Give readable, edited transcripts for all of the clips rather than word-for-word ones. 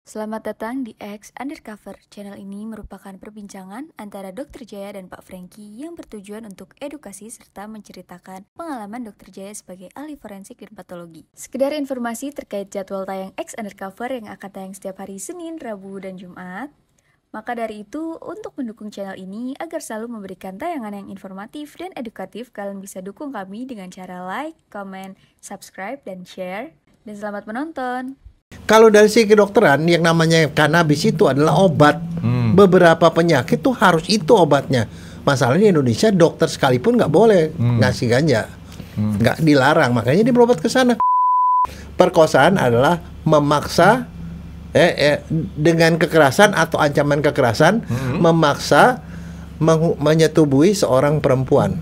Selamat datang di X Undercover. Channel ini merupakan perbincangan antara Dr. Jaya dan Pak Franky yang bertujuan untuk edukasi serta menceritakan pengalaman Dr. Jaya sebagai ahli forensik dan patologi. Sekedar informasi terkait jadwal tayang X Undercover yang akan tayang setiap hari Senin, Rabu, dan Jumat. Maka dari itu, untuk mendukung channel ini agar selalu memberikan tayangan yang informatif dan edukatif, kalian bisa dukung kami dengan cara like, comment, subscribe, dan share. Dan selamat menonton! Kalau dari segi kedokteran, yang namanya kanabis itu adalah obat. Beberapa penyakit tuh harus itu obatnya. Masalahnya di Indonesia dokter sekalipun nggak boleh ngasih ganja, nggak dilarang. Makanya dia berobat ke sana. Perkosaan adalah memaksa dengan kekerasan atau ancaman kekerasan, memaksa menyetubuhi seorang perempuan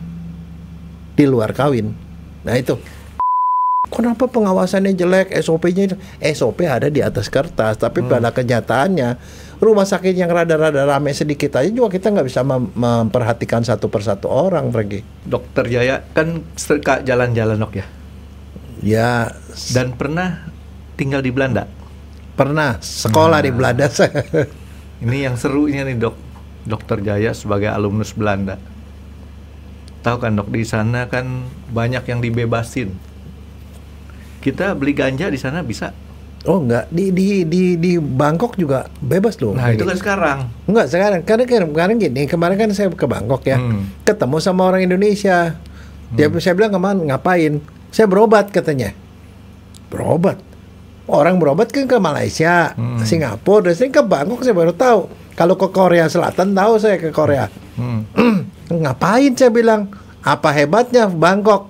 di luar kawin. Nah itu. Kenapa pengawasannya jelek, SOP-nya? SOP ada di atas kertas, tapi pada kenyataannya rumah sakit yang rada-rada ramai sedikit aja juga kita nggak bisa memperhatikan satu persatu orang, Franky. Dokter Jaya kan suka jalan-jalan dok ya? Ya. Dan pernah tinggal di Belanda? Pernah, sekolah di Belanda. Ini yang serunya nih dok, Dokter Jaya sebagai alumnus Belanda. Tahu kan dok, di sana kan banyak yang dibebasin. Kita beli ganja di sana bisa? Oh enggak, di Bangkok juga bebas loh. Nah itu kan sekarang. Enggak sekarang, karena gini, kemarin kan saya ke Bangkok ya, ketemu sama orang Indonesia. Saya bilang ngapain? Saya berobat katanya. Berobat? Orang berobat kan ke Malaysia, Singapura, dan saya ke Bangkok saya baru tahu. Kalau ke Korea Selatan tahu saya ke Korea. Ngapain saya bilang? Apa hebatnya Bangkok?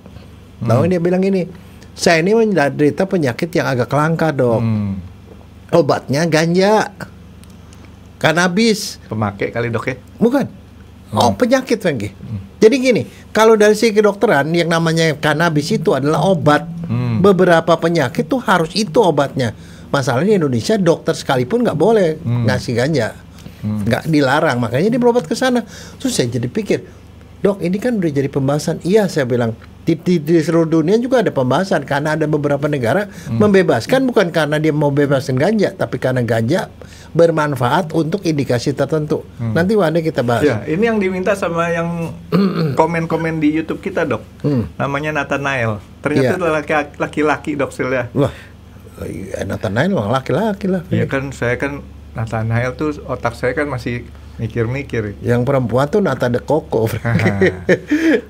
Tahu dia bilang ini. Saya ini menderita penyakit yang agak langka dok. Obatnya ganja, kanabis. Pemakai kali dok ya? Bukan. Oh penyakit Franky. Jadi gini, kalau dari segi kedokteran yang namanya kanabis itu adalah obat. Beberapa penyakit tuh harus itu obatnya. Masalahnya di Indonesia dokter sekalipun nggak boleh ngasih ganja, nggak dilarang. Makanya dia berobat ke sana. Terus saya jadi pikir, dok ini kan udah jadi pembahasan. Iya saya bilang. Di seluruh dunia juga ada pembahasan karena ada beberapa negara membebaskan bukan karena dia mau bebasin ganja, tapi karena ganja bermanfaat untuk indikasi tertentu. Nanti Wanda kita bahas. Ya, ini yang diminta sama yang komen-komen di YouTube kita dok. Namanya Nathanael. Ternyata itu laki-laki dok Silya. Wah, Nathanael memang laki-laki lah. Iya kan, saya kan Nathanael tuh otak saya kan masih mikir-mikir. Yang perempuan tuh Nata de Coco.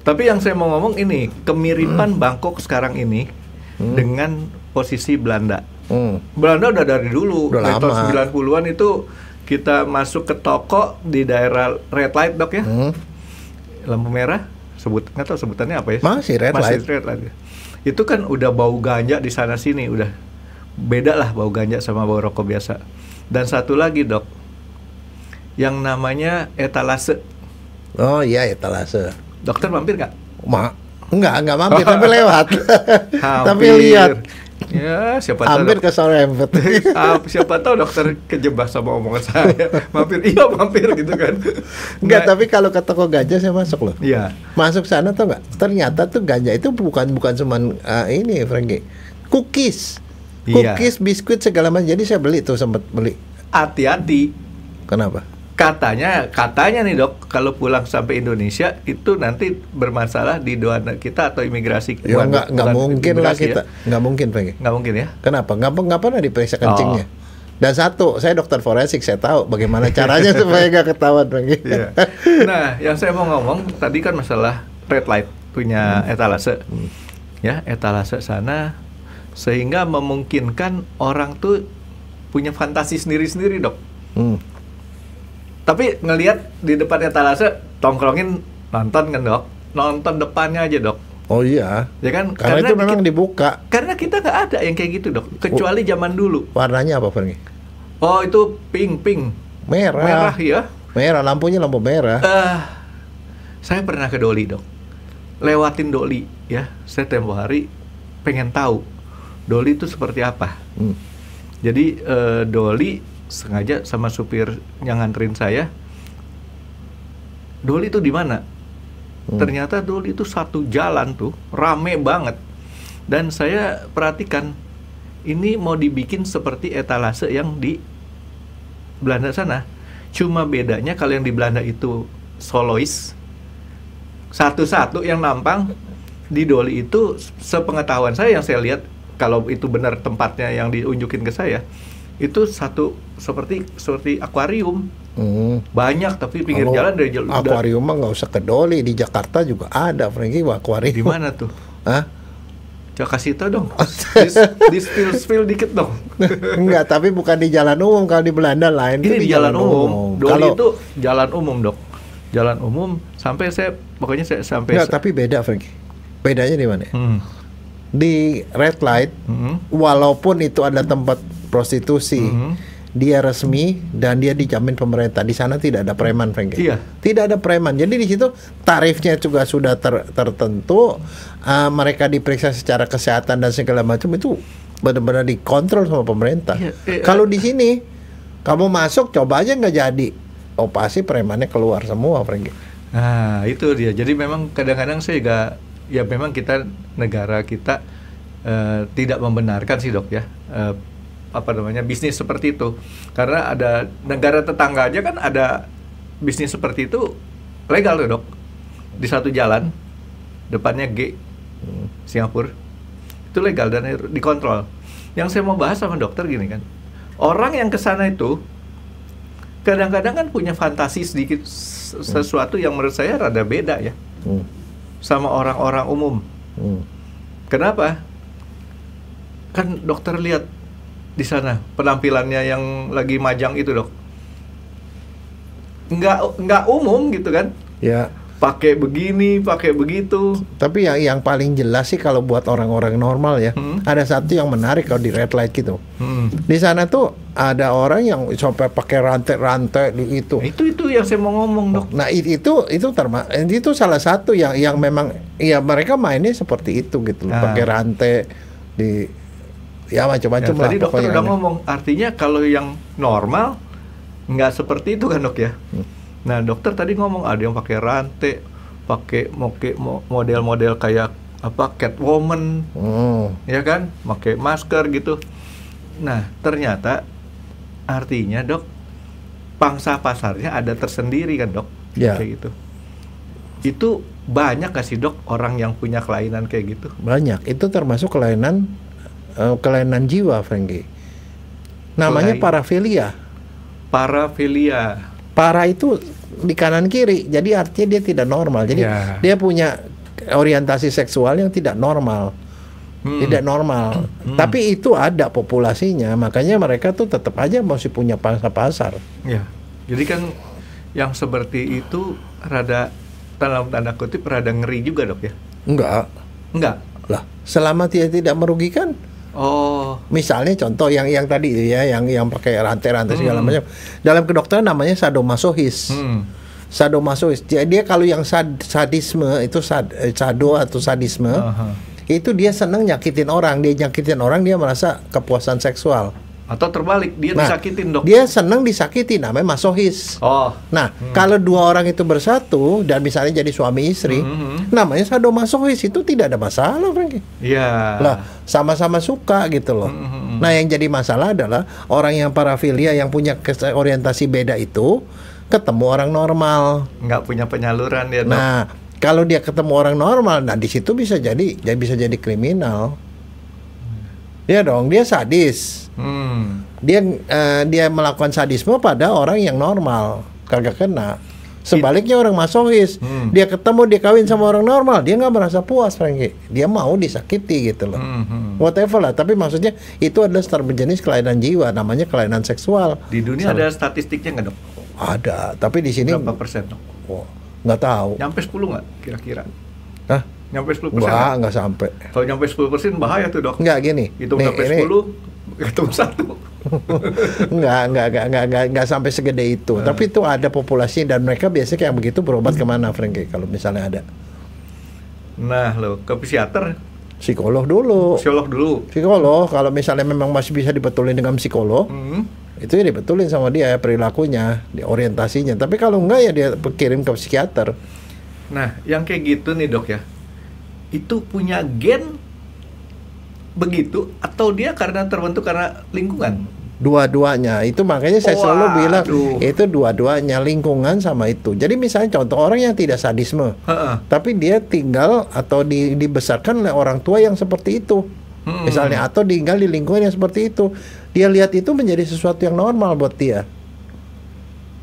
Tapi yang saya mau ngomong ini, kemiripan Bangkok sekarang ini dengan posisi Belanda. Belanda udah dari dulu, dari tahun 90-an itu kita masuk ke toko di daerah red light dok ya. Lampu merah, nggak tahu sebutannya apa ya? Masih red light. Itu kan udah bau ganja di sana sini, udah beda lah bau ganja sama bau rokok biasa. Dan satu lagi dok, yang namanya etalase. Oh iya etalase. Dokter mampir nggak? Enggak mampir, tapi lewat. Tapi lihat. Ya siapa tahu. Hampir ke Sorempet. Siapa tahu dokter kejebak sama omongan saya. Mampir gitu kan. Enggak, tapi kalau ke toko ganja saya masuk loh. Iya. Masuk sana tuh enggak. Ternyata tuh ganja itu bukan cuman ini Franky. Cookies, biskuit segala macam. Jadi saya beli tuh, sempat beli. Hati-hati. Kenapa? Katanya nih dok, kalau pulang sampai Indonesia itu nanti bermasalah di doana kita atau imigrasi. Ya nggak mungkin lah kita, nggak mungkin Franky. Nggak mungkin ya? Kenapa? Nggak pernah diperiksa kencingnya. Dan satu, saya dokter forensik, saya tahu bagaimana caranya supaya nggak ketahuan Franky. Iya. Nah, yang saya mau ngomong tadi kan masalah red light punya etalase, ya etalase sana, sehingga memungkinkan orang tuh punya fantasi sendiri-sendiri dok. Tapi ngelihat di depan etalase tongkrongin nonton kan dok, nonton depannya aja dok. Oh iya. Ya kan? Karena itu memang dibuka. Karena kita nggak ada yang kayak gitu dok, kecuali zaman dulu. Warnanya apa Franky? Oh itu pink. Merah ya. Merah, lampunya lampu merah. Saya pernah ke Doli dok, lewatin Doli ya. Saya tempo hari pengen tahu Doli itu seperti apa. Jadi Doli sengaja sama supir yang nganterin saya, Doli itu di mana? Ternyata Doli itu satu jalan tuh, rame banget. Dan saya perhatikan, ini mau dibikin seperti etalase yang di Belanda sana. Cuma bedanya kalau yang di Belanda itu solois, satu-satu yang nampang. Di Doli itu sepengetahuan saya yang saya lihat, kalau itu benar tempatnya yang diunjukin ke saya, itu satu seperti akuarium. Banyak tapi pinggir jalan dari akuarium mah nggak usah ke Doli, di Jakarta juga ada, Frankie, akuarium. Di mana tuh? Hah? Coba kasih tau dong. Di spill dikit dong. Enggak, tapi bukan di jalan umum. Kalau di Belanda lain. Ini di jalan umum. Doli itu jalan umum, Dok. Jalan umum sampai pokoknya saya sampai. Enggak, tapi beda, Frankie. Bedanya di mana? Di red light, walaupun itu ada tempat prostitusi, dia resmi dan dia dijamin pemerintah. Di sana tidak ada preman, Frankie. Iya. Tidak ada preman. Jadi di situ tarifnya juga sudah tertentu. Mereka diperiksa secara kesehatan dan segala macam, itu benar-benar dikontrol sama pemerintah. Kalau di sini kamu masuk coba aja nggak jadi, pasti premannya keluar semua, Frankie. Nah, itu dia. Jadi memang kadang-kadang saya juga, ya memang negara kita tidak membenarkan sih, Dok, ya, bisnis seperti itu. Karena ada negara tetangga aja kan ada bisnis seperti itu legal tuh, Dok. Di satu jalan depannya G, Singapura, itu legal dan dikontrol. Yang saya mau bahas sama dokter gini kan, orang yang kesana itu kadang-kadang kan punya fantasi sedikit, sesuatu yang menurut saya rada beda ya sama orang-orang umum. Kenapa? Kan dokter lihat di sana penampilannya yang lagi majang itu, Dok. Nggak umum gitu kan? Ya. Pakai begini, pakai begitu. Tapi yang paling jelas sih kalau buat orang-orang normal ya, ada satu yang menarik kalau di red light gitu. Di sana tuh ada orang yang sampai pakai rantai-rantai itu. Itu yang saya mau ngomong, Dok. Nah, itu salah satu yang memang ya mereka mainnya seperti itu gitu, pakai rantai di ya macam-macam lah. Tadi dokter udah ngomong, artinya kalau yang normal nggak seperti itu kan, Dok, ya. Nah, dokter tadi ngomong ada yang pakai rantai, pakai model-model kayak Catwoman, ya kan, pakai masker gitu. Nah, ternyata artinya, Dok, pangsa pasarnya ada tersendiri kan, Dok, kayak gitu. Itu banyak gak sih, Dok, orang yang punya kelainan kayak gitu? Banyak. Itu termasuk kelainan jiwa, Frankie. Namanya parafilia. Para itu di kanan kiri, jadi artinya dia tidak normal. Jadi dia punya orientasi seksual yang tidak normal, tidak normal. Tapi itu ada populasinya, makanya mereka tuh tetap aja masih punya pangsa pasar. Ya, jadi kan yang seperti itu rada, dalam tanda kutip, rada ngeri juga, Dok, ya? Enggak lah, selama dia tidak merugikan. Misalnya contoh yang tadi ya, yang pakai rantai-rantai segala macam. Dalam kedokteran namanya sadomasohis. Sadomasohis. Jadi dia kalau yang sadisme itu sado atau sadisme, itu dia senang nyakitin orang. Dia merasa kepuasan seksual. Atau terbalik, dia disakitin, Dok. Dia senang disakitin, namanya masohis. Nah, kalau dua orang itu bersatu dan misalnya jadi suami istri, namanya sadomasohis, itu tidak ada masalah, Frankie. Iya. Lah, sama-sama suka gitu loh. Nah, yang jadi masalah adalah orang yang parafilia, yang punya orientasi beda itu ketemu orang normal, nggak punya penyaluran dia, Dok. Nah, kalau dia ketemu orang normal, nah di situ bisa jadi kriminal. Dia dong, dia sadis. Dia melakukan sadisme pada orang yang normal, kagak kena. Sebaliknya orang masohis, dia kawin sama orang normal, dia nggak merasa puas, Frankie. Dia mau disakiti gitu loh. Whatever lah, tapi maksudnya itu adalah jenis kelainan jiwa, namanya kelainan seksual. Di dunia ada statistiknya nggak, Dok? Ada, tapi di sini berapa persen, Dok? Nggak tahu. Nyampe 10 nggak kira-kira? Hah? Nyampe 10%? Nggak sampai. Kalau nyampe 10% bahaya tuh, Dok. Nggak, gini. Hitung sampai 10, ketemu 1. Nggak sampai segede itu. Tapi itu ada populasi dan mereka biasanya yang begitu berobat kemana, Frankie? Kalau misalnya ada. Nah, ke psikiater. Psikolog dulu. Psikolog. Kalau misalnya memang masih bisa dibetulin dengan psikolog, itu ya dibetulin sama dia perilakunya, orientasinya. Tapi kalau enggak ya dia kirim ke psikiater. Nah, yang kayak gitu nih, Dok, ya, itu punya gen begitu atau dia karena terbentuk karena lingkungan? Dua-duanya. Itu makanya saya selalu bilang itu dua-duanya, lingkungan sama itu. Jadi misalnya contoh orang yang tidak sadisme, tapi dia tinggal atau dibesarkan oleh orang tua yang seperti itu. Misalnya atau tinggal di lingkungan yang seperti itu. Dia lihat itu menjadi sesuatu yang normal buat dia.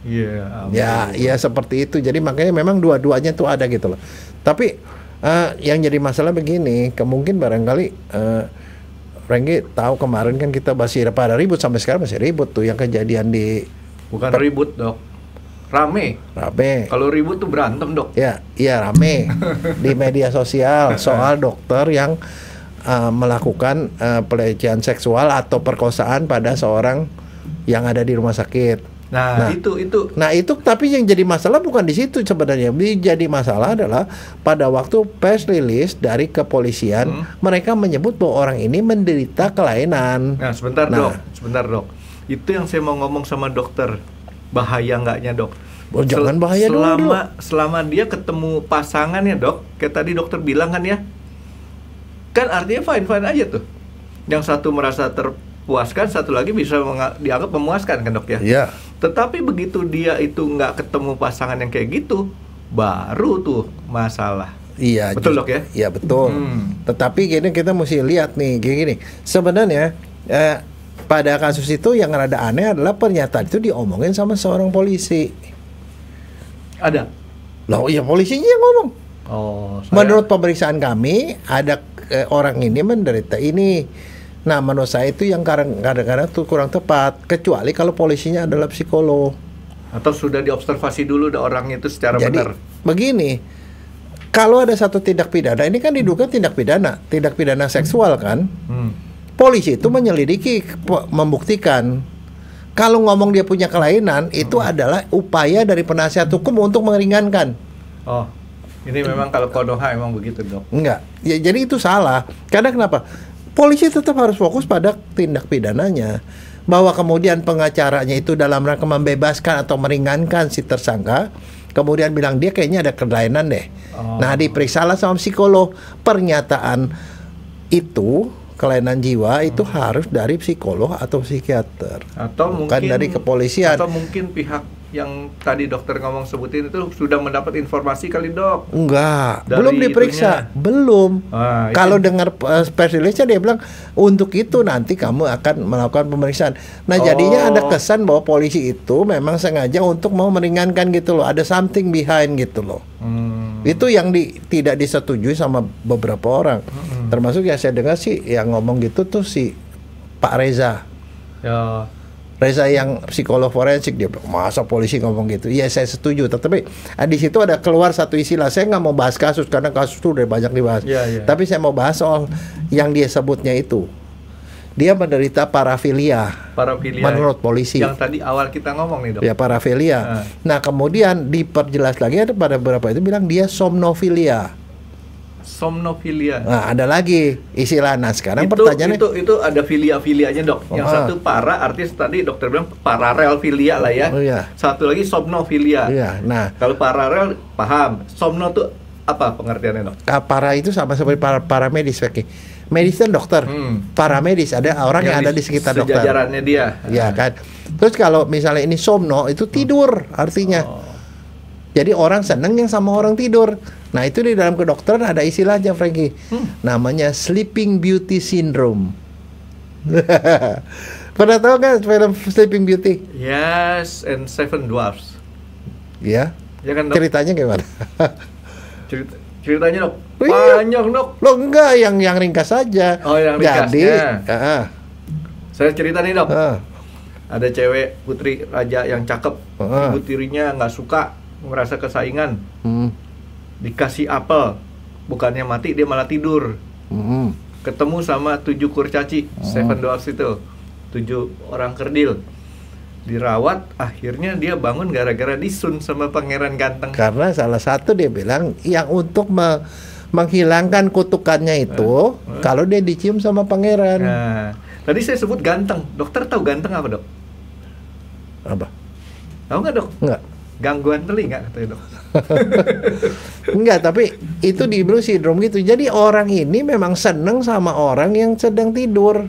Ya seperti itu. Jadi makanya memang dua-duanya tuh ada gitu loh. Tapi yang jadi masalah begini, mungkin barangkali Franky tahu kemarin kan kita masih pada ribut, sampai sekarang masih ribut tuh yang kejadian di ribut dok, rame. Kalau ribut tuh berantem dok. Iya rame di media sosial soal dokter yang melakukan pelecehan seksual atau perkosaan pada seorang yang ada di rumah sakit. Nah itu tapi yang jadi masalah bukan di situ sebenarnya. Yang jadi masalah adalah pada waktu press release dari kepolisian mereka menyebut bahwa orang ini menderita kelainan. Nah sebentar dok, itu yang saya mau ngomong sama dokter. Bahaya enggaknya dok? Jangan bahaya dulu. Selama dia ketemu pasangannya dok, kayak tadi dokter bilang kan ya, kan artinya fine aja tuh. Yang satu merasa terpuaskan, satu lagi bisa dianggap memuaskan kan dok ya? Iya. Tetapi begitu dia itu nggak ketemu pasangan yang kayak gitu, baru tuh masalah. Iya. Betul dok ya? Iya betul. Tetapi kita mesti lihat nih gini. Sebenarnya pada kasus itu yang rada aneh adalah pernyataan itu diomongin sama seorang polisi. Ada? Loh ya polisinya yang ngomong. Menurut pemeriksaan kami ada orang ini menderita ini. Nah menurut saya itu yang kadang-kadang tuh kurang tepat, kecuali kalau polisinya adalah psikolog atau sudah diobservasi dulu orang itu secara benar. Begini, kalau ada satu tindak pidana, ini kan diduga tindak pidana seksual kan, polisi itu menyelidiki, membuktikan. Kalau ngomong dia punya kelainan, itu adalah upaya dari penasihat hukum untuk meringankan. Ini memang kalau Konoha emang begitu dok? Enggak, ya, jadi itu salah. Karena kenapa? Polisi tetap harus fokus pada tindak pidananya. Bahwa kemudian pengacaranya itu dalam rangka membebaskan atau meringankan si tersangka, kemudian bilang dia kayaknya ada kelainan deh. Nah diperiksalah sama psikolog. Pernyataan itu, kelainan jiwa itu harus dari psikolog atau psikiater, atau bukan mungkin dari kepolisian. Atau mungkin pihak yang tadi dokter ngomong sebutin itu sudah mendapat informasi kali dok? Enggak, belum diperiksa, belum. Kalau dengar press release-nya dia bilang untuk itu nanti kamu akan melakukan pemeriksaan. Nah jadinya ada kesan bahwa polisi itu memang sengaja untuk mau meringankan gitu loh, ada something behind gitu loh. Itu yang tidak disetujui sama beberapa orang, termasuk yang saya dengar sih yang ngomong gitu tuh si Pak Reza. Reza yang psikolog forensik, dia bilang masa polisi ngomong gitu. Iya saya setuju, tetapi di situ ada keluar satu istilah. Saya nggak mau bahas kasus karena kasus itu udah banyak dibahas. Tapi saya mau bahas soal yang dia sebutnya itu. Dia menderita parafilia menurut polisi. Yang tadi awal kita ngomong nih dok. Ya parafilia. Nah kemudian diperjelas lagi ada pada beberapa itu bilang dia somnofilia. Nah ada lagi istilah. Nah sekarang pertanyaannya itu ada filia-filianya dok. Yang satu para, artis tadi dokter bilang paralel filia lah ya. Satu lagi somnofilia. Nah kalau paralel paham, somno tuh apa pengertiannya dok? Para itu sama seperti paramedis. Medis kan dokter, paramedis ada orang yang ada di sekitar dokter. Sejajarannya dia. Ya kan. Terus kalau misalnya ini somno itu tidur artinya. Jadi orang seneng yang sama orang tidur. Nah itu di dalam kedokteran ada istilahnya Franky, namanya Sleeping Beauty Syndrome. Pernah tahu nggak film Sleeping Beauty? Yes, and Seven Dwarfs. Ya. Ya kan dok? Ceritanya gimana? Ceritanya dok? Panjang dok. Lo enggak, yang ringkas saja. Oh yang ringkasnya. Jadi, saya cerita nih dok. Ada cewek putri raja yang cakep, ibu tirinya nggak suka, merasa kesaingan. Dikasih apel, bukannya mati dia malah tidur. Ketemu sama 7 kurcaci, Seven Dwarfs itu, 7 orang kerdil. Dirawat, akhirnya dia bangun gara-gara disun sama pangeran ganteng. Karena salah satu dia bilang yang untuk menghilangkan kutukannya itu kalau dia dicium sama pangeran. Nah, tadi saya sebut ganteng. Dokter tahu ganteng apa dok? Apa? Tahu nggak dok? Nggak. Gangguan telinga katanya dok. Enggak, tapi itu di Blue Syndrome gitu. Jadi orang ini memang seneng sama orang yang sedang tidur.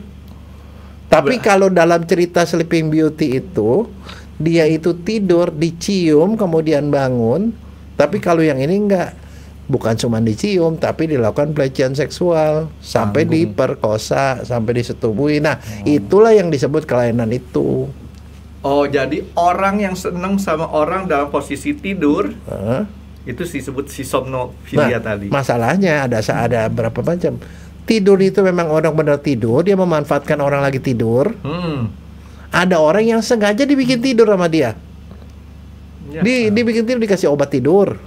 Tapi kalau dalam cerita Sleeping Beauty itu, dia itu tidur, dicium, kemudian bangun. Tapi kalau yang ini enggak. Bukan cuma dicium, tapi dilakukan pelecehan seksual. Sampai diperkosa, sampai disetubuhi. Nah, itulah yang disebut kelainan itu. Oh, jadi orang yang seneng sama orang dalam posisi tidur, itu disebut si somnofilia tadi. Masalahnya ada berapa macam. Tidur itu memang orang benar tidur, dia memanfaatkan orang lagi tidur. Ada orang yang sengaja dibikin tidur sama dia. Ya. Dibikin tidur, dikasih obat tidur.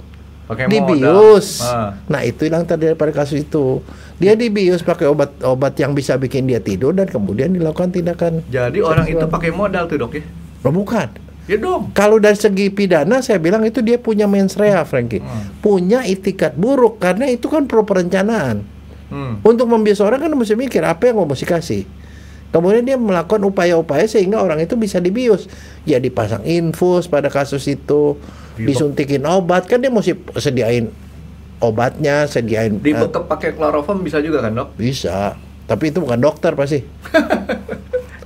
Dibius. Nah, itu hilang tadi daripada kasus itu. Dia dibius pakai obat yang bisa bikin dia tidur dan kemudian dilakukan tindakan. Jadi orang itu pakai modal tuh, Dok ya? Oh, bukan. Ya dong. Kalau dari segi pidana saya bilang itu dia punya mens rea, Frankie. Punya itikat buruk karena itu kan pro perencanaan. Untuk membius orang kan mesti mikir apa yang mau mesti kasih. Kemudian dia melakukan upaya-upaya sehingga orang itu bisa dibius. Ya dipasang infus pada kasus itu, disuntikin obat, kan dia mesti sediain obatnya, sediain. Dibekep pakai kloroform bisa juga kan, Dok? Bisa. Tapi itu bukan dokter pasti.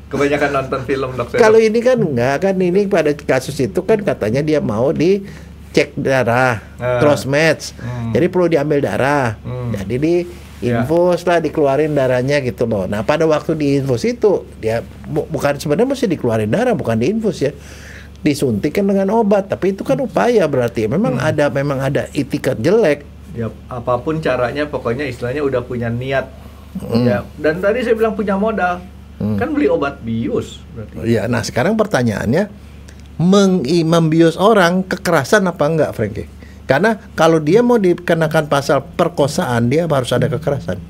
Kebanyakan nonton film, Dok. Kalau ini kan enggak, kan ini pada kasus itu kan katanya dia mau dicek darah, cross match. Jadi perlu diambil darah. Jadi di infus lah, dikeluarin darahnya gitu loh. Nah, pada waktu diinfus itu dia bukan sebenarnya mesti dikeluarin darah, bukan diinfus ya. Disuntikan dengan obat, tapi itu kan upaya, berarti memang ada itikat jelek. Ya, apapun caranya pokoknya istilahnya udah punya niat. Ya, dan tadi saya bilang punya modal. Kan beli obat bius berarti. Ya, nah sekarang pertanyaannya, membius orang kekerasan apa enggak, Frankie? Karena kalau dia mau dikenakan pasal perkosaan, dia harus ada kekerasan.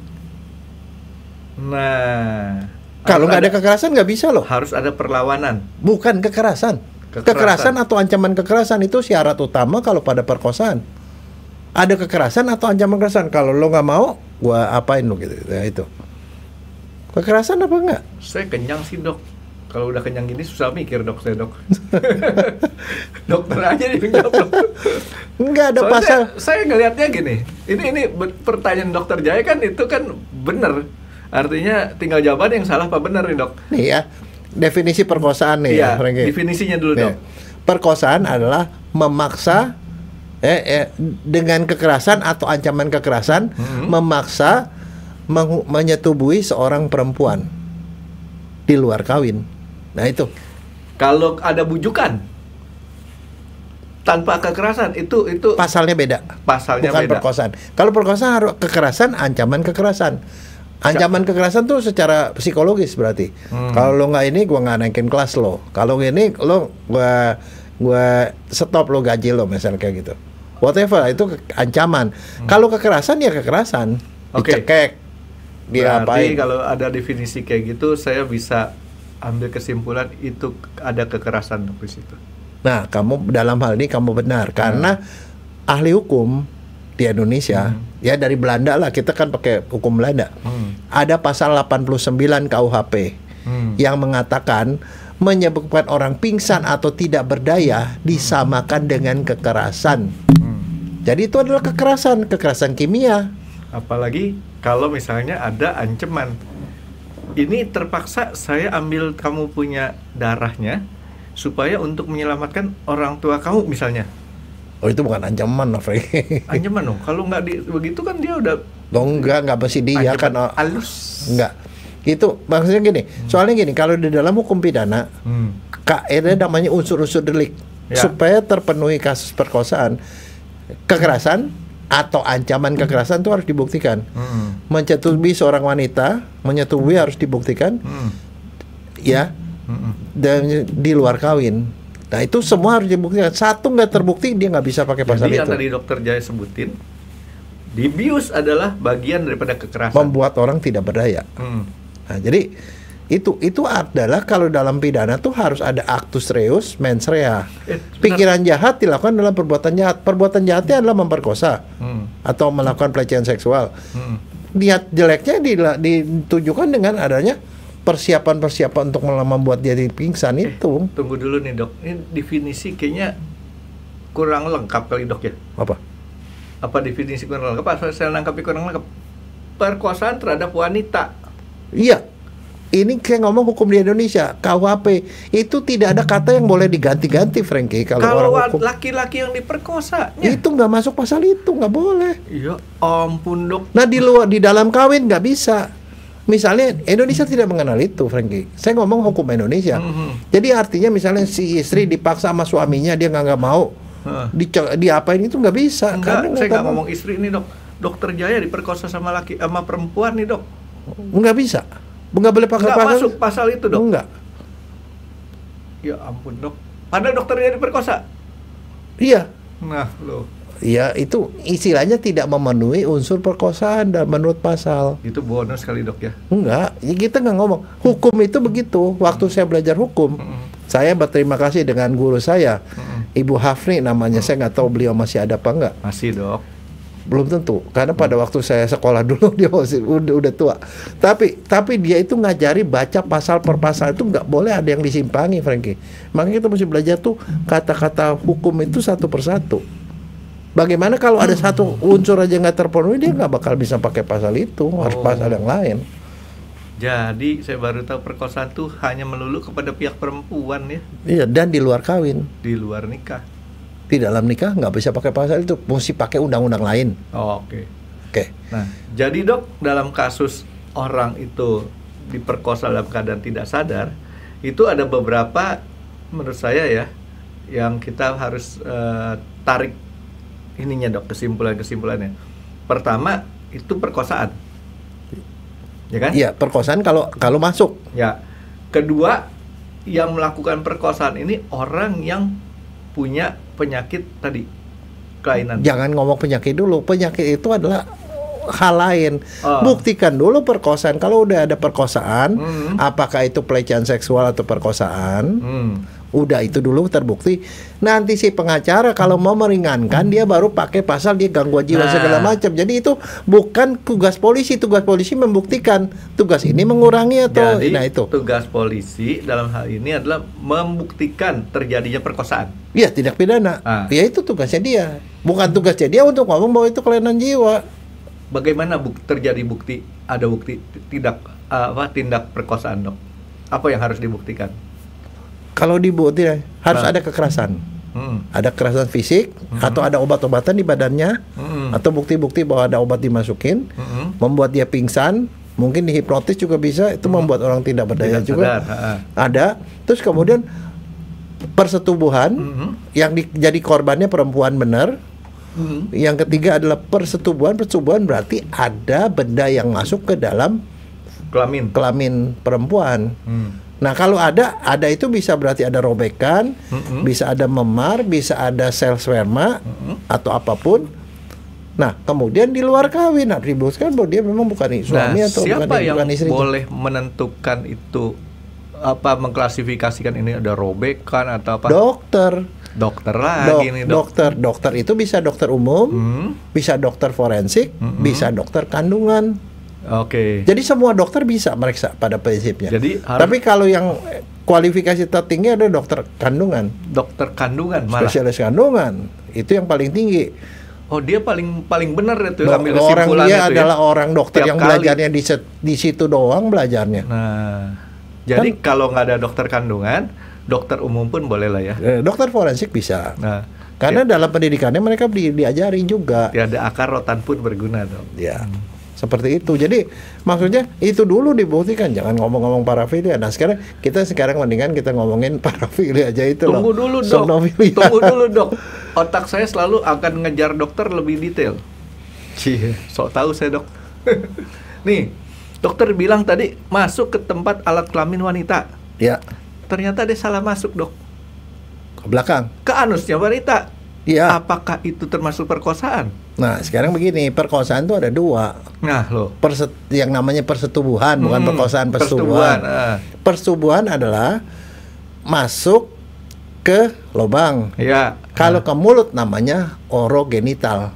Nah, kalau nggak ada kekerasan nggak bisa loh. Harus ada perlawanan. Bukan kekerasan. Kekerasan atau ancaman kekerasan itu syarat utama kalau pada perkosaan. Ada kekerasan atau ancaman kekerasan. Kalau lo nggak mau, gua apain lo gitu. Ya itu. Kekerasan apa enggak? Saya kenyang sih, Dok. Kalau udah kenyang gini susah mikir, Dok, saya, Dok. Dokter aja yang jawab. Enggak ada soalnya pasal. Saya ngelihatnya gini. Ini pertanyaan Dokter Jaya kan itu kan benar. Artinya tinggal jawaban yang salah apa benar nih, Dok? Nih ya. Definisi perkosaan nih ya, Frankie. Definisinya dulu, Dok. Perkosaan adalah memaksa dengan kekerasan atau ancaman kekerasan, memaksa menyetubuhi seorang perempuan di luar kawin. Nah itu. Kalau ada bujukan tanpa kekerasan itu pasalnya beda. Pasalnya bukan beda. Perkosaan. Kalau perkosaan harus kekerasan, ancaman kekerasan. Ancaman kekerasan tuh secara psikologis berarti. Kalau lo nggak ini, gua nggak naikin kelas lo. Kalau ini lo gua stop lo gaji lo, misalnya kayak gitu. Whatever, itu ancaman. Kalau kekerasan ya kekerasan. Dicekek. Berarti kalau ada definisi kayak gitu, saya bisa ambil kesimpulan itu ada kekerasan di situ. Nah, kamu dalam hal ini kamu benar karena ahli hukum di Indonesia, ya dari Belanda lah, kita kan pakai hukum Belanda. Ada pasal 89 KUHP yang mengatakan menyebabkan orang pingsan atau tidak berdaya disamakan dengan kekerasan. Jadi itu adalah kekerasan kimia. Apalagi kalau misalnya ada ancaman. Ini terpaksa saya ambil kamu punya darahnya supaya untuk menyelamatkan orang tua kamu misalnya. Oh, itu bukan ancaman, Frank. Ancaman dong. Kalau nggak begitu kan dia udah. Oh, enggak mesti dia kan halus. Enggak. Itu maksudnya gini. Soalnya gini, kalau di dalam hukum pidana, KR namanya unsur-unsur delik. Supaya terpenuhi kasus perkosaan, kekerasan atau ancaman kekerasan itu harus dibuktikan. Menyetubuhi seorang wanita, menyetubuhi harus dibuktikan. Ya. Dan di luar kawin. Nah, itu semua harus dibuktikan. Satu nggak terbukti, dia nggak bisa pakai pasal itu. Jadi yang tadi Dokter Jaya sebutin, dibius adalah bagian daripada kekerasan. Membuat orang tidak berdaya. Nah, jadi itu adalah kalau dalam pidana tuh harus ada actus reus mens rea. Pikiran jahat dilakukan dalam perbuatan jahat. Perbuatan jahatnya adalah memperkosa atau melakukan pelecehan seksual. Niat jeleknya ditujukan dengan adanya persiapan untuk membuat dia pingsan itu. Tunggu dulu nih, Dok. Ini definisi kayaknya kurang lengkap kali, Dok, ya? Apa definisi kurang lengkap? Apa saya nangkapi kurang lengkap? Perkosaan terhadap wanita. Iya. Ini saya ngomong hukum di Indonesia, KUHP itu tidak ada kata yang boleh diganti-ganti, Frankie. Kalau laki-laki yang diperkosanya itu nggak masuk pasal itu, nggak boleh. Iya, ampun dok. Nah di dalam kawin nggak bisa. Misalnya Indonesia tidak mengenal itu, Frankie. Saya ngomong hukum Indonesia. Jadi artinya misalnya si istri dipaksa sama suaminya, dia nggak mau, diapain itu nggak bisa. Enggak, saya nggak ngomong istri ini dok. Dokter Jaya diperkosa sama perempuan nih dok. Nggak bisa. Nggak boleh pakai nggak pasal. Masuk pasal itu dok. Enggak. Ya ampun dok. Padahal dokter Jaya diperkosa. Iya. Nah loh. Ya itu istilahnya tidak memenuhi unsur perkosaan dan menurut pasal. Itu bonus kali dok ya? Enggak, ya kita nggak ngomong. Hukum itu begitu. Waktu saya belajar hukum, saya berterima kasih dengan guru saya, Ibu Hafni namanya. Saya nggak tahu beliau masih ada apa enggak. Masih dok. Belum tentu, karena pada waktu saya sekolah dulu dia masih udah tua. Tapi dia itu ngajari baca pasal per pasal, itu nggak boleh ada yang disimpangi, Frankie. Makanya kita mesti belajar tuh kata-kata hukum itu satu persatu. Bagaimana kalau ada satu unsur aja nggak terpenuhi, dia nggak bakal bisa pakai pasal itu, harus pasal yang lain. Jadi saya baru tahu perkosaan tuh hanya melulu kepada pihak perempuan ya? Iya, dan di luar kawin. Di luar nikah. Di dalam nikah nggak bisa pakai pasal itu, mesti pakai undang-undang lain. Oh, oke. Oke. Nah, jadi dok, dalam kasus orang itu diperkosa dalam keadaan tidak sadar, itu ada beberapa menurut saya ya, yang kita harus tarik ininya dok, kesimpulannya. Pertama itu perkosaan, ya kan? Iya, perkosaan kalau masuk. Ya. Kedua, yang melakukan perkosaan ini orang yang punya penyakit tadi, kelainan. Jangan ngomong penyakit dulu. Penyakit itu adalah hal lain. Buktikan dulu perkosaan. Kalau udah ada perkosaan, apakah itu pelecehan seksual atau perkosaan, udah itu dulu terbukti. Nanti si pengacara kalau mau meringankan, dia baru pakai pasal dia gangguan jiwa segala macam. Jadi itu bukan tugas polisi. Tugas polisi membuktikan. Tugas ini mengurangi atau jadi, itu. Tugas polisi dalam hal ini adalah membuktikan terjadinya perkosaan. Iya, tindak pidana. Ya itu tugasnya dia. Bukan tugasnya dia untuk ngomong bahwa itu kelainan jiwa. Bagaimana terjadi ada bukti tindak perkosaan dok? Apa yang harus dibuktikan? Kalau dibuktikan harus ada kekerasan, ada kekerasan fisik atau ada obat-obatan di badannya, atau bukti-bukti bahwa ada obat dimasukin, membuat dia pingsan, mungkin dihipnotis juga bisa, itu membuat orang tidak berdaya juga. Ada. Terus kemudian persetubuhan yang jadi korbannya perempuan benar. Yang ketiga adalah persetubuhan. Persetubuhan berarti ada benda yang masuk ke dalam kelamin perempuan. Nah kalau ada itu bisa berarti ada robekan, bisa ada memar, bisa ada sel sperma atau apapun. Nah kemudian di luar kawin, ributkan bahwa dia memang bukan suami atau bukan istri. Siapa yang boleh menentukan itu, mengklasifikasikan ini ada robekan atau apa? Dokter lagi nih dokter itu bisa dokter umum, bisa dokter forensik, bisa dokter kandungan. Oke. Jadi semua dokter bisa meriksa pada prinsipnya. Tapi kalau yang kualifikasi tertinggi ada dokter kandungan. Dokter kandungan malah. Spesialis kandungan itu yang paling tinggi. Oh dia paling benar itu ambil kesimpulan. Orang dia adalah orang dokter yang belajarnya di situ doang belajarnya. Nah, jadi kalau nggak ada dokter kandungan, dokter umum pun boleh lah ya. Dokter forensik bisa. Nah, karena dalam pendidikannya mereka diajarin juga. Tiada akar rotan pun berguna dong. Ya, seperti itu. Jadi maksudnya itu dulu dibuktikan. Jangan ngomong-ngomong parafilia. Nah sekarang mendingan kita ngomongin parafilia aja itu. Tunggu dulu dok. Otak saya selalu akan ngejar dokter lebih detail. Sok tahu saya dok. Nih, dokter bilang tadi masuk ke tempat alat kelamin wanita. Ya. Ternyata dia salah masuk dok. Ke belakang. Ke anusnya wanita. Iya. Apakah itu termasuk perkosaan? Nah sekarang begini, perkosaan itu ada dua. Nah loh. Yang namanya persetubuhan, bukan perkosaan, persetubuhan. Persetubuhan adalah masuk ke lubang. Ya. Kalau ke mulut namanya orogenital.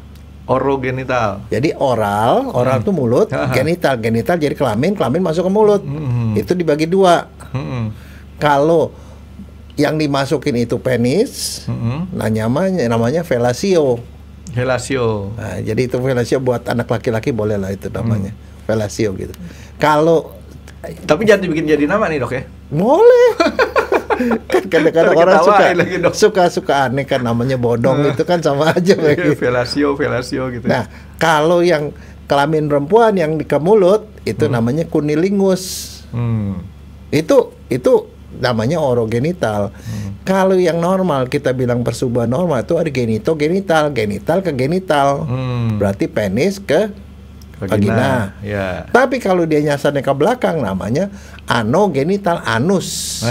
Jadi oral itu mulut, genital jadi kelamin masuk ke mulut. Itu dibagi dua. Kalau yang dimasukin itu penis, nah namanya fellatio. Nah, jadi itu fellatio buat anak laki-laki boleh lah itu namanya fellatio gitu. Kalau Tapi jangan dibikin jadi nama nih dok ya. Boleh. Kan kadang-kadang orang suka aneh kan, namanya bodong itu kan sama aja velasio gitu. Nah, kalau yang kelamin perempuan yang ke mulut itu namanya cunnilingus. Itu namanya orogenital. Kalau yang normal kita bilang persubuhan normal itu ada genitogenital, genital ke genital. Berarti penis ke vagina. Ya. Tapi kalau dia nyasarnya ke belakang namanya anogenital, anus.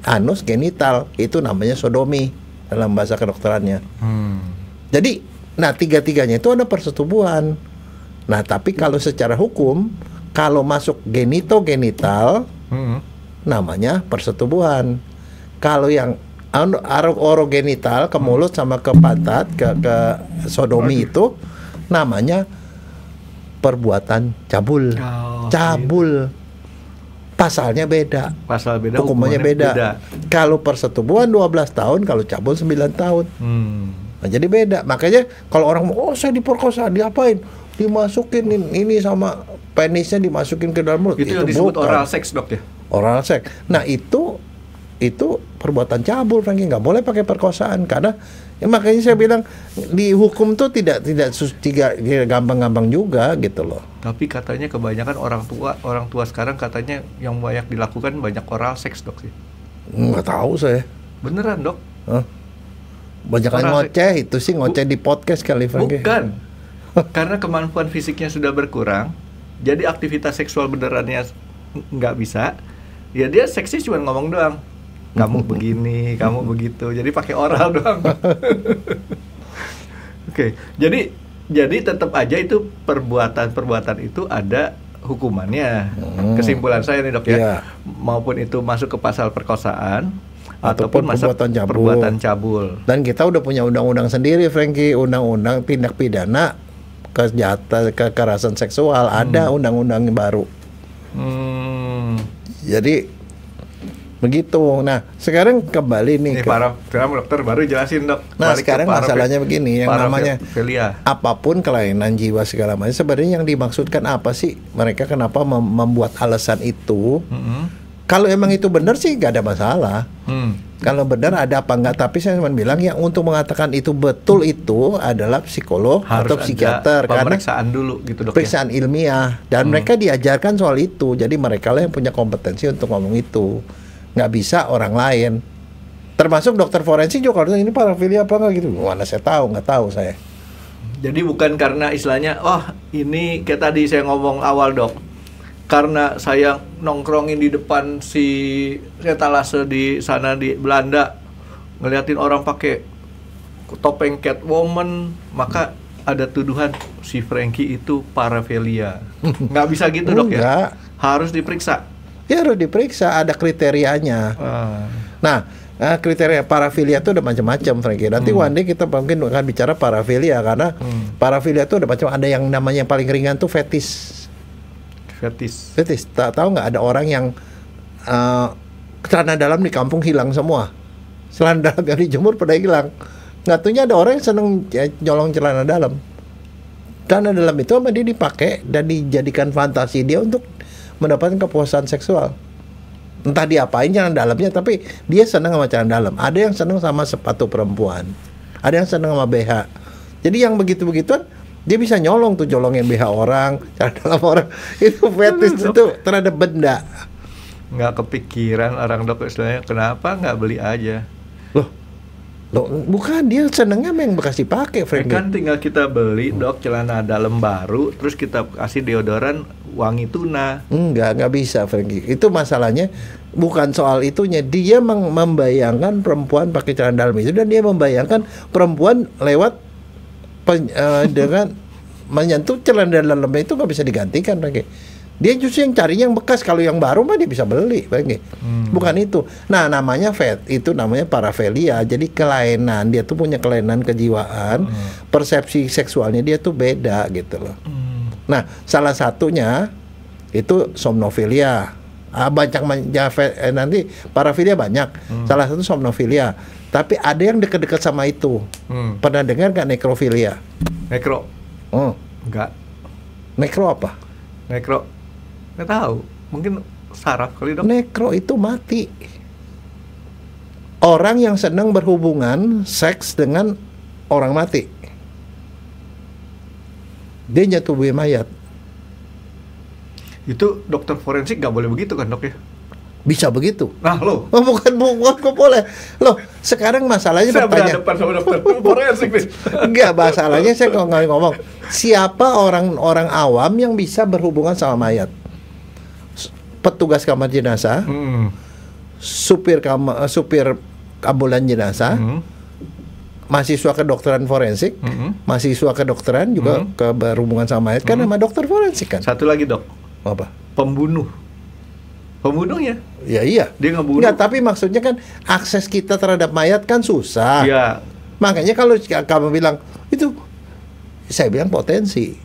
Anus genital itu namanya sodomi dalam bahasa kedokterannya. Jadi, nah tiga-tiganya itu ada persetubuhan. Nah, tapi kalau secara hukum kalau masuk genitogenital namanya persetubuhan. Kalau yang orogenital ke mulut sama ke pantat ke sodomi itu namanya perbuatan cabul. Cabul. Pasalnya beda. Hukumannya beda. Kalau persetubuhan 12 tahun, kalau cabul 9 tahun. Nah, jadi beda. Makanya kalau orang saya diperkosa, diapain? Dimasukin ini sama penisnya dimasukin ke dalam mulut. Itu yang disebut oral sex, dok ya? Oral sex. Nah, itu perbuatan cabul, Franky, nggak boleh pakai perkosaan karena makanya saya bilang di hukum tuh tidak gampang-gampang juga gitu loh. Tapi katanya kebanyakan orang tua sekarang katanya yang banyak dilakukan banyak oral seks, dok sih. Nggak tahu saya. Beneran, dok? Banyak yang ngoceh itu sih ngoceh di podcast kali, Franky. Bukan. Karena kemampuan fisiknya sudah berkurang, jadi aktivitas seksual benerannya nggak bisa. Ya dia seksi cuma ngomong doang. Kamu begini, kamu begitu. Jadi pakai oral doang. Oke. Jadi tetap aja itu perbuatan itu ada hukumannya. Kesimpulan saya nih, dok ya. Maupun itu masuk ke pasal perkosaan ataupun perbuatan cabul. Dan kita udah punya undang-undang sendiri, Franky, undang-undang tindak pidana kekerasan seksual. Ada undang-undang baru. Jadi begitu. Nah, sekarang kembali nih sekarang dokter baru jelasin, dok. Nah, sekarang masalahnya begini, yang namanya apapun kelainan jiwa segala macam, sebenarnya yang dimaksudkan apa sih? Mereka kenapa membuat alasan itu? Kalau emang itu benar sih nggak ada masalah. Kalau benar ada apa enggak, tapi saya cuma bilang yang untuk mengatakan itu betul itu adalah psikolog atau psikiater, karena pemeriksaan dulu gitu, dok. Pemeriksaan ilmiah dan mereka diajarkan soal itu. Jadi mereka lah yang punya kompetensi untuk ngomong itu. Nggak bisa orang lain, termasuk dokter forensik juga harus ini parafilia apa nggak gitu. Mana saya tahu, nggak tahu saya. Jadi bukan karena istilahnya ini kayak tadi saya ngomong awal, dok, karena saya nongkrongin di depan si etalase di sana di Belanda ngeliatin orang pakai topeng Catwoman, maka ada tuduhan si Franky itu parafilia. Nggak bisa gitu, dok. Ya harus diperiksa. Ya harus diperiksa, ada kriterianya. Nah, kriteria parafilia itu ada macam-macam, Franky. Nanti one day kita mungkin akan bicara parafilia karena parafilia itu ada macam, ada yang namanya yang paling ringan tuh fetis. Tahu nggak ada orang yang celana dalam di kampung hilang semua. Celana dalam yang dijemur pada hilang. Nggak tuhnya ada orang yang seneng nyolong celana dalam. Celana dalam itu sama dia dipakai dan dijadikan fantasi dia untuk mendapatkan kepuasan seksual. Entah diapain celana dalamnya, tapi dia senang sama celana dalam. Ada yang senang sama sepatu perempuan, ada yang senang sama BH. Jadi yang begitu-begituan dia bisa nyolong nyolongin BH orang, celana dalam orang. Itu fetis itu terhadap benda. Nggak kepikiran orang, dok, istilahnya kenapa nggak beli aja? Loh, bukan, dia senengnya yang bekas dipakai, Franky. Kan tinggal kita beli, dok, celana dalam baru, terus kita kasih deodoran wangi tuna. Nggak bisa, Franky. Itu masalahnya bukan soal itunya. Dia membayangkan perempuan pakai celana dalam itu, dan dia membayangkan perempuan lewat dengan menyentuh celana dalam itu nggak bisa digantikan, Franky. Dia justru yang cari yang bekas. Kalau yang baru mah dia bisa beli, bukan itu. Nah, namanya itu namanya parafilia. Jadi kelainan, dia tuh punya kelainan kejiwaan, persepsi seksualnya dia tuh beda gitu loh. Nah, salah satunya itu somnofilia. Nanti parafilia banyak. Salah satu somnofilia. Tapi ada yang dekat-dekat sama itu. Pernah dengar nggak nekrofilia? Nekro? Enggak. Nekro apa? Nekro? Nggak tahu. Mungkin saraf kali dok. Nekro itu mati. Orang yang sedang berhubungan seks dengan orang mati, dia nyetubuhi mayat. Itu dokter forensik nggak boleh begitu kan dok ya? Bisa begitu. Nah lo, bukan kok boleh. Loh, sekarang masalahnya saya bertanya. berhadapan sama dokter forensik nih. Enggak, masalahnya saya ngomong. Siapa orang awam yang bisa berhubungan sama mayat? Petugas kamar jenazah, supir ambulan jenazah, mahasiswa kedokteran forensik, mahasiswa kedokteran juga berhubungan sama mayat kan sama dokter forensik kan. Satu lagi dok. Apa? Pembunuhnya. Ya iya. Dia ngebunuh. Enggak, tapi maksudnya kan akses kita terhadap mayat kan susah. Iya. Makanya kalau kamu bilang itu, saya bilang potensi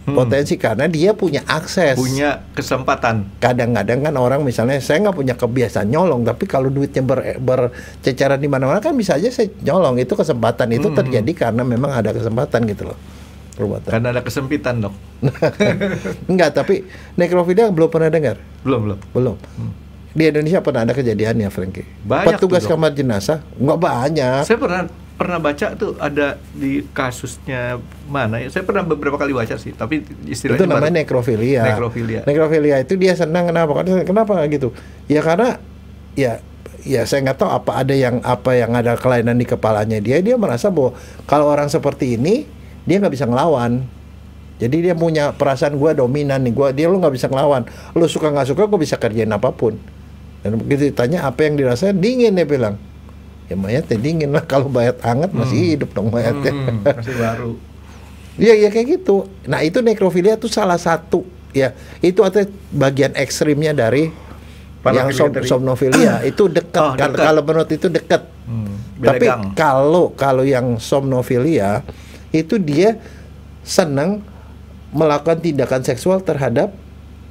karena dia punya akses, punya kesempatan. Kadang-kadang kan orang misalnya saya nggak punya kebiasaan nyolong, tapi kalau duitnya berceceran di mana-mana kan bisa aja saya nyolong. Itu kesempatan itu terjadi karena memang ada kesempatan gitu loh. Perbuatan. Karena ada kesempitan dok. Enggak, tapi nekrofilia belum pernah dengar. Belum. Di Indonesia pernah ada kejadiannya, Frankie. Banyak petugas tuh, kamar jenazah nggak banyak. Saya pernah baca tuh ada di kasusnya mana ya? Saya pernah beberapa kali baca sih, tapi istilahnya itu namanya nekrofilia. Nekrofilia itu dia senang kenapa gitu? Ya karena ya saya nggak tahu apa yang ada kelainan di kepalanya dia merasa bahwa kalau orang seperti ini dia nggak bisa ngelawan. Jadi dia punya perasaan gue dominan nih, lu nggak bisa ngelawan. Lu suka nggak suka gue bisa kerjain apapun. Dan begitu ditanya apa yang dirasain, dingin dia bilang. Ya mayatnya dingin lah, kalau mayat hangat masih hidup dong mayatnya. Masih baru. Iya kayak gitu. Nah itu nekrofilia itu salah satu ya. Itu ada bagian ekstrimnya dari yang somnofilia. Itu dekat. Kalau menurut itu dekat. Tapi kalau yang somnofilia itu dia senang melakukan tindakan seksual terhadap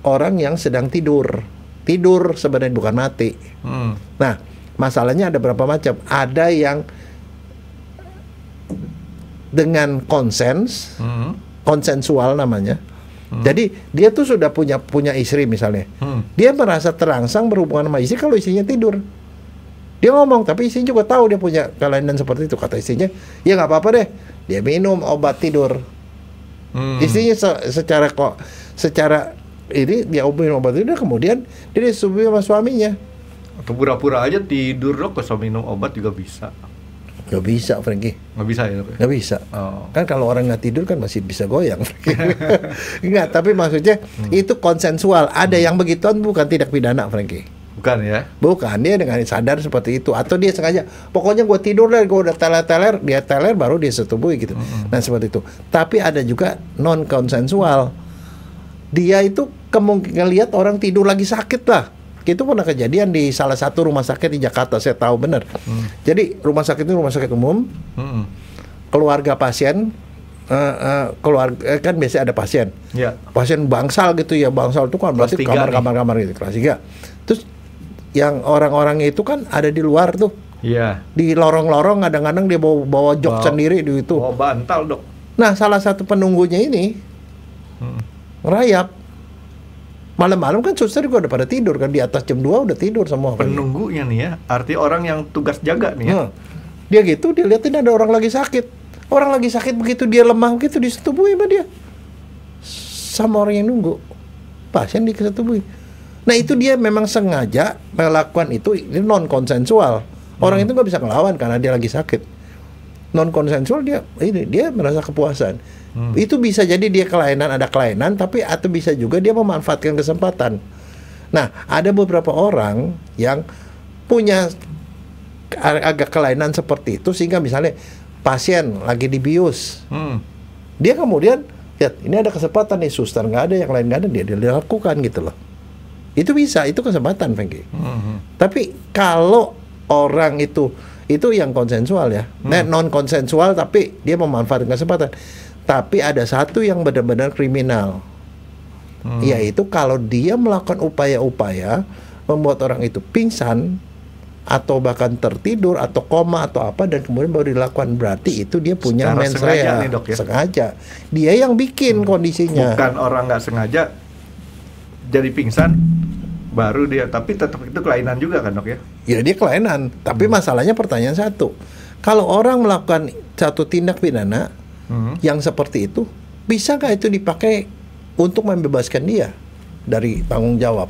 orang yang sedang tidur sebenarnya bukan mati. Nah, masalahnya ada berapa macam. Ada yang dengan konsensual namanya. Jadi dia tuh sudah punya istri misalnya. Dia merasa terangsang berhubungan sama istri kalau istrinya tidur. Dia ngomong, tapi istrinya juga tahu dia punya kelainan seperti itu. Kata istrinya, ya nggak apa-apa deh. Dia minum obat tidur. Istrinya secara ini dia minum obat tidur, kemudian dia disetujui sama suaminya. Atau pura-pura aja tidur dok, kalau minum obat juga bisa. Nggak bisa, Frankie. Nggak bisa ya? Nggak bisa. Kan kalau orang nggak tidur kan masih bisa goyang. Enggak, tapi maksudnya itu konsensual. Ada yang begituan bukan tindak pidana, Frankie. Bukan ya? Bukan, dia dengan sadar seperti itu. Atau dia sengaja, pokoknya gue tidur deh, gue udah teler, dia teler baru dia setubui gitu. Nah seperti itu. Tapi ada juga non konsensual. Dia itu kemungkinan lihat orang tidur lagi sakit lah. Itu pernah kejadian di salah satu rumah sakit di Jakarta, saya tahu benar. Jadi rumah sakit itu rumah sakit umum. Keluarga pasien, keluarga kan biasanya ada pasien. Ya. Pasien bangsal gitu ya, bangsal itu kan berarti kamar-kamar gitu, kelas 3. Terus yang orang-orang itu kan ada di luar tuh. Iya. Di lorong-lorong kadang-kadang dia bawa jok sendiri di itu. Bawa bantal, Dok. Nah, salah satu penunggunya ini ngerayap. Malam-malam kan suster juga udah pada tidur kan, di atas jam 2 udah tidur semua. Penunggunya nih ya, arti orang yang tugas jaga nih ya. Dia gitu, dia liatin ada orang lagi sakit. Orang lagi sakit begitu dia lemah gitu disetubui sama dia. Sama orang yang nunggu. Pasien disetubui. Nah itu dia memang sengaja melakukan itu, ini non konsensual. Orang itu nggak bisa ngelawan karena dia lagi sakit. Non konsensual dia merasa kepuasan. Itu bisa jadi dia ada kelainan, tapi atau bisa juga dia memanfaatkan kesempatan. Nah ada beberapa orang yang punya agak kelainan seperti itu, sehingga misalnya pasien lagi dibius, dia kemudian lihat ini ada kesempatan nih, suster nggak ada, yang lain nggak ada, dia dilakukan gitu loh. Itu bisa, itu kesempatan, Frankie. Tapi kalau orang itu yang konsensual ya, non konsensual tapi dia memanfaatkan kesempatan. Tapi ada satu yang benar-benar kriminal, yaitu kalau dia melakukan upaya-upaya membuat orang itu pingsan atau bahkan tertidur atau koma atau apa, dan kemudian baru dilakukan, berarti itu dia punya mens rea. Sengaja. Dia yang bikin kondisinya. Bukan orang nggak sengaja jadi pingsan baru dia, tapi tetap itu kelainan juga kan dok ya? Ya dia kelainan, tapi masalahnya pertanyaan satu, kalau orang melakukan satu tindak pidana yang seperti itu, bisa nggak itu dipakai untuk membebaskan dia dari tanggung jawab?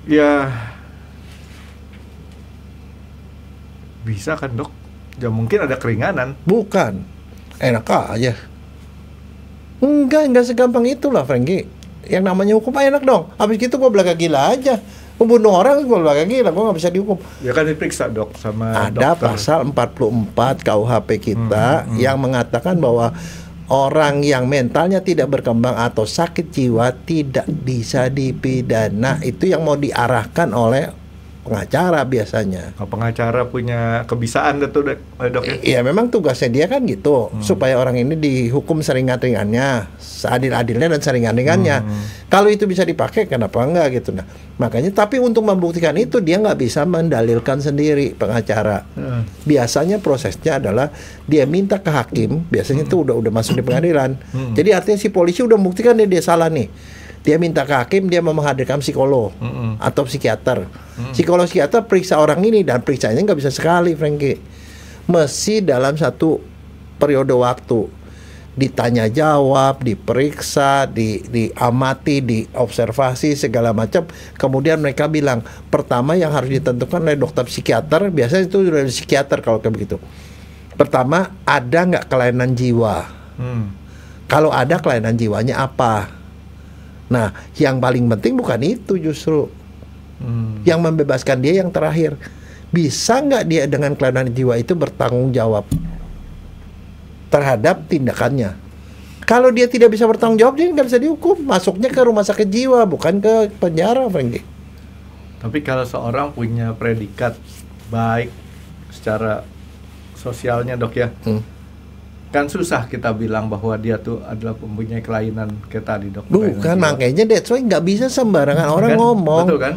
Ya bisa kan dok? Ya mungkin ada keringanan. Bukan, enak aja. Enggak segampang itulah Frankie. Yang namanya hukum enak dong. Habis gitu gue belaga gila aja. Membunuh orang gue belaga gila, gue gak bisa dihukum. Ya kan diperiksa dok sama ada dokter. Pasal 44 KUHP kita yang mengatakan bahwa orang yang mentalnya tidak berkembang atau sakit jiwa tidak bisa dipidana. Itu yang mau diarahkan oleh pengacara biasanya. Pengacara punya kebisaan gitu dok ya? Iya memang tugasnya dia kan gitu, supaya orang ini dihukum seringan-ringannya, seadil-adilnya dan seringan-ringannya. Kalau itu bisa dipakai, kenapa enggak gitu? Nah, makanya tapi untuk membuktikan itu dia nggak bisa mendalilkan sendiri pengacara. Biasanya prosesnya adalah dia minta ke hakim, biasanya itu udah masuk di pengadilan. Jadi artinya si polisi udah membuktikan dia salah nih. Dia minta ke hakim, dia mau menghadirkan psikolog atau psikiater. Psikolog psikiater periksa orang ini, dan periksanya nggak bisa sekali, Frankie. Mesti dalam satu periode waktu. Ditanya jawab, diperiksa, diamati, diobservasi, segala macam. Kemudian mereka bilang, pertama yang harus ditentukan oleh dokter psikiater, biasanya itu dari psikiater kalau kayak begitu. Pertama, ada nggak kelainan jiwa? Kalau ada kelainan jiwanya apa? Nah, yang paling penting bukan itu justru. Yang membebaskan dia yang terakhir. Bisa nggak dia dengan kelainan jiwa itu bertanggung jawab terhadap tindakannya? Kalau dia tidak bisa bertanggung jawab, dia nggak bisa dihukum. Masuknya ke rumah sakit jiwa, bukan ke penjara, Frankie. Tapi kalau seorang punya predikat baik secara sosialnya dok ya, kan susah kita bilang bahwa dia tuh adalah mempunyai kelainan kayak tadi dok. Bukan, makanya that's why nggak bisa sembarangan orang ngomong. Betul kan?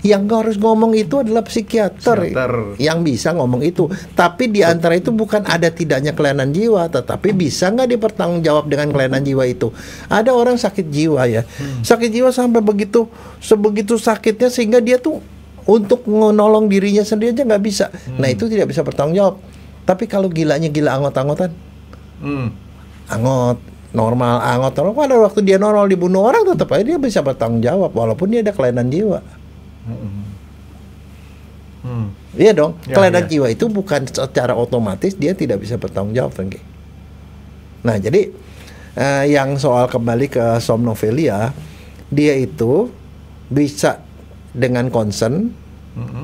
Yang harus ngomong itu adalah psikiater yang bisa ngomong itu. Tapi di antara itu bukan ada tidaknya kelainan jiwa, tetapi bisa nggak dipertanggungjawab dengan kelainan jiwa itu. Ada orang sakit jiwa ya, sakit jiwa sampai sebegitu sakitnya sehingga dia tuh untuk menolong dirinya sendiri aja nggak bisa. Nah itu tidak bisa bertanggung jawab. Tapi kalau gilanya gila anggot-anggotan, normal, pada waktu dia normal dibunuh orang, tetap aja dia bisa bertanggung jawab walaupun dia ada kelainan jiwa. Iya dong, kelainan jiwa itu bukan secara otomatis dia tidak bisa bertanggung jawab, Frankie. Nah jadi yang soal kembali ke somnofelia, dia itu bisa dengan concern,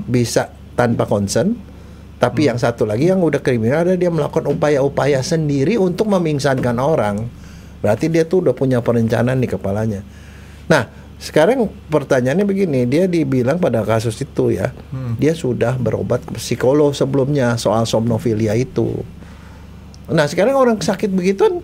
bisa tanpa concern. Tapi yang satu lagi yang udah kriminal ada dia melakukan upaya-upaya sendiri untuk memingsankan orang. Berarti dia tuh udah punya perencanaan di kepalanya. Nah, sekarang pertanyaannya begini, dia dibilang pada kasus itu ya, dia sudah berobat ke psikolog sebelumnya soal somnofilia itu. Nah, sekarang orang sakit begitu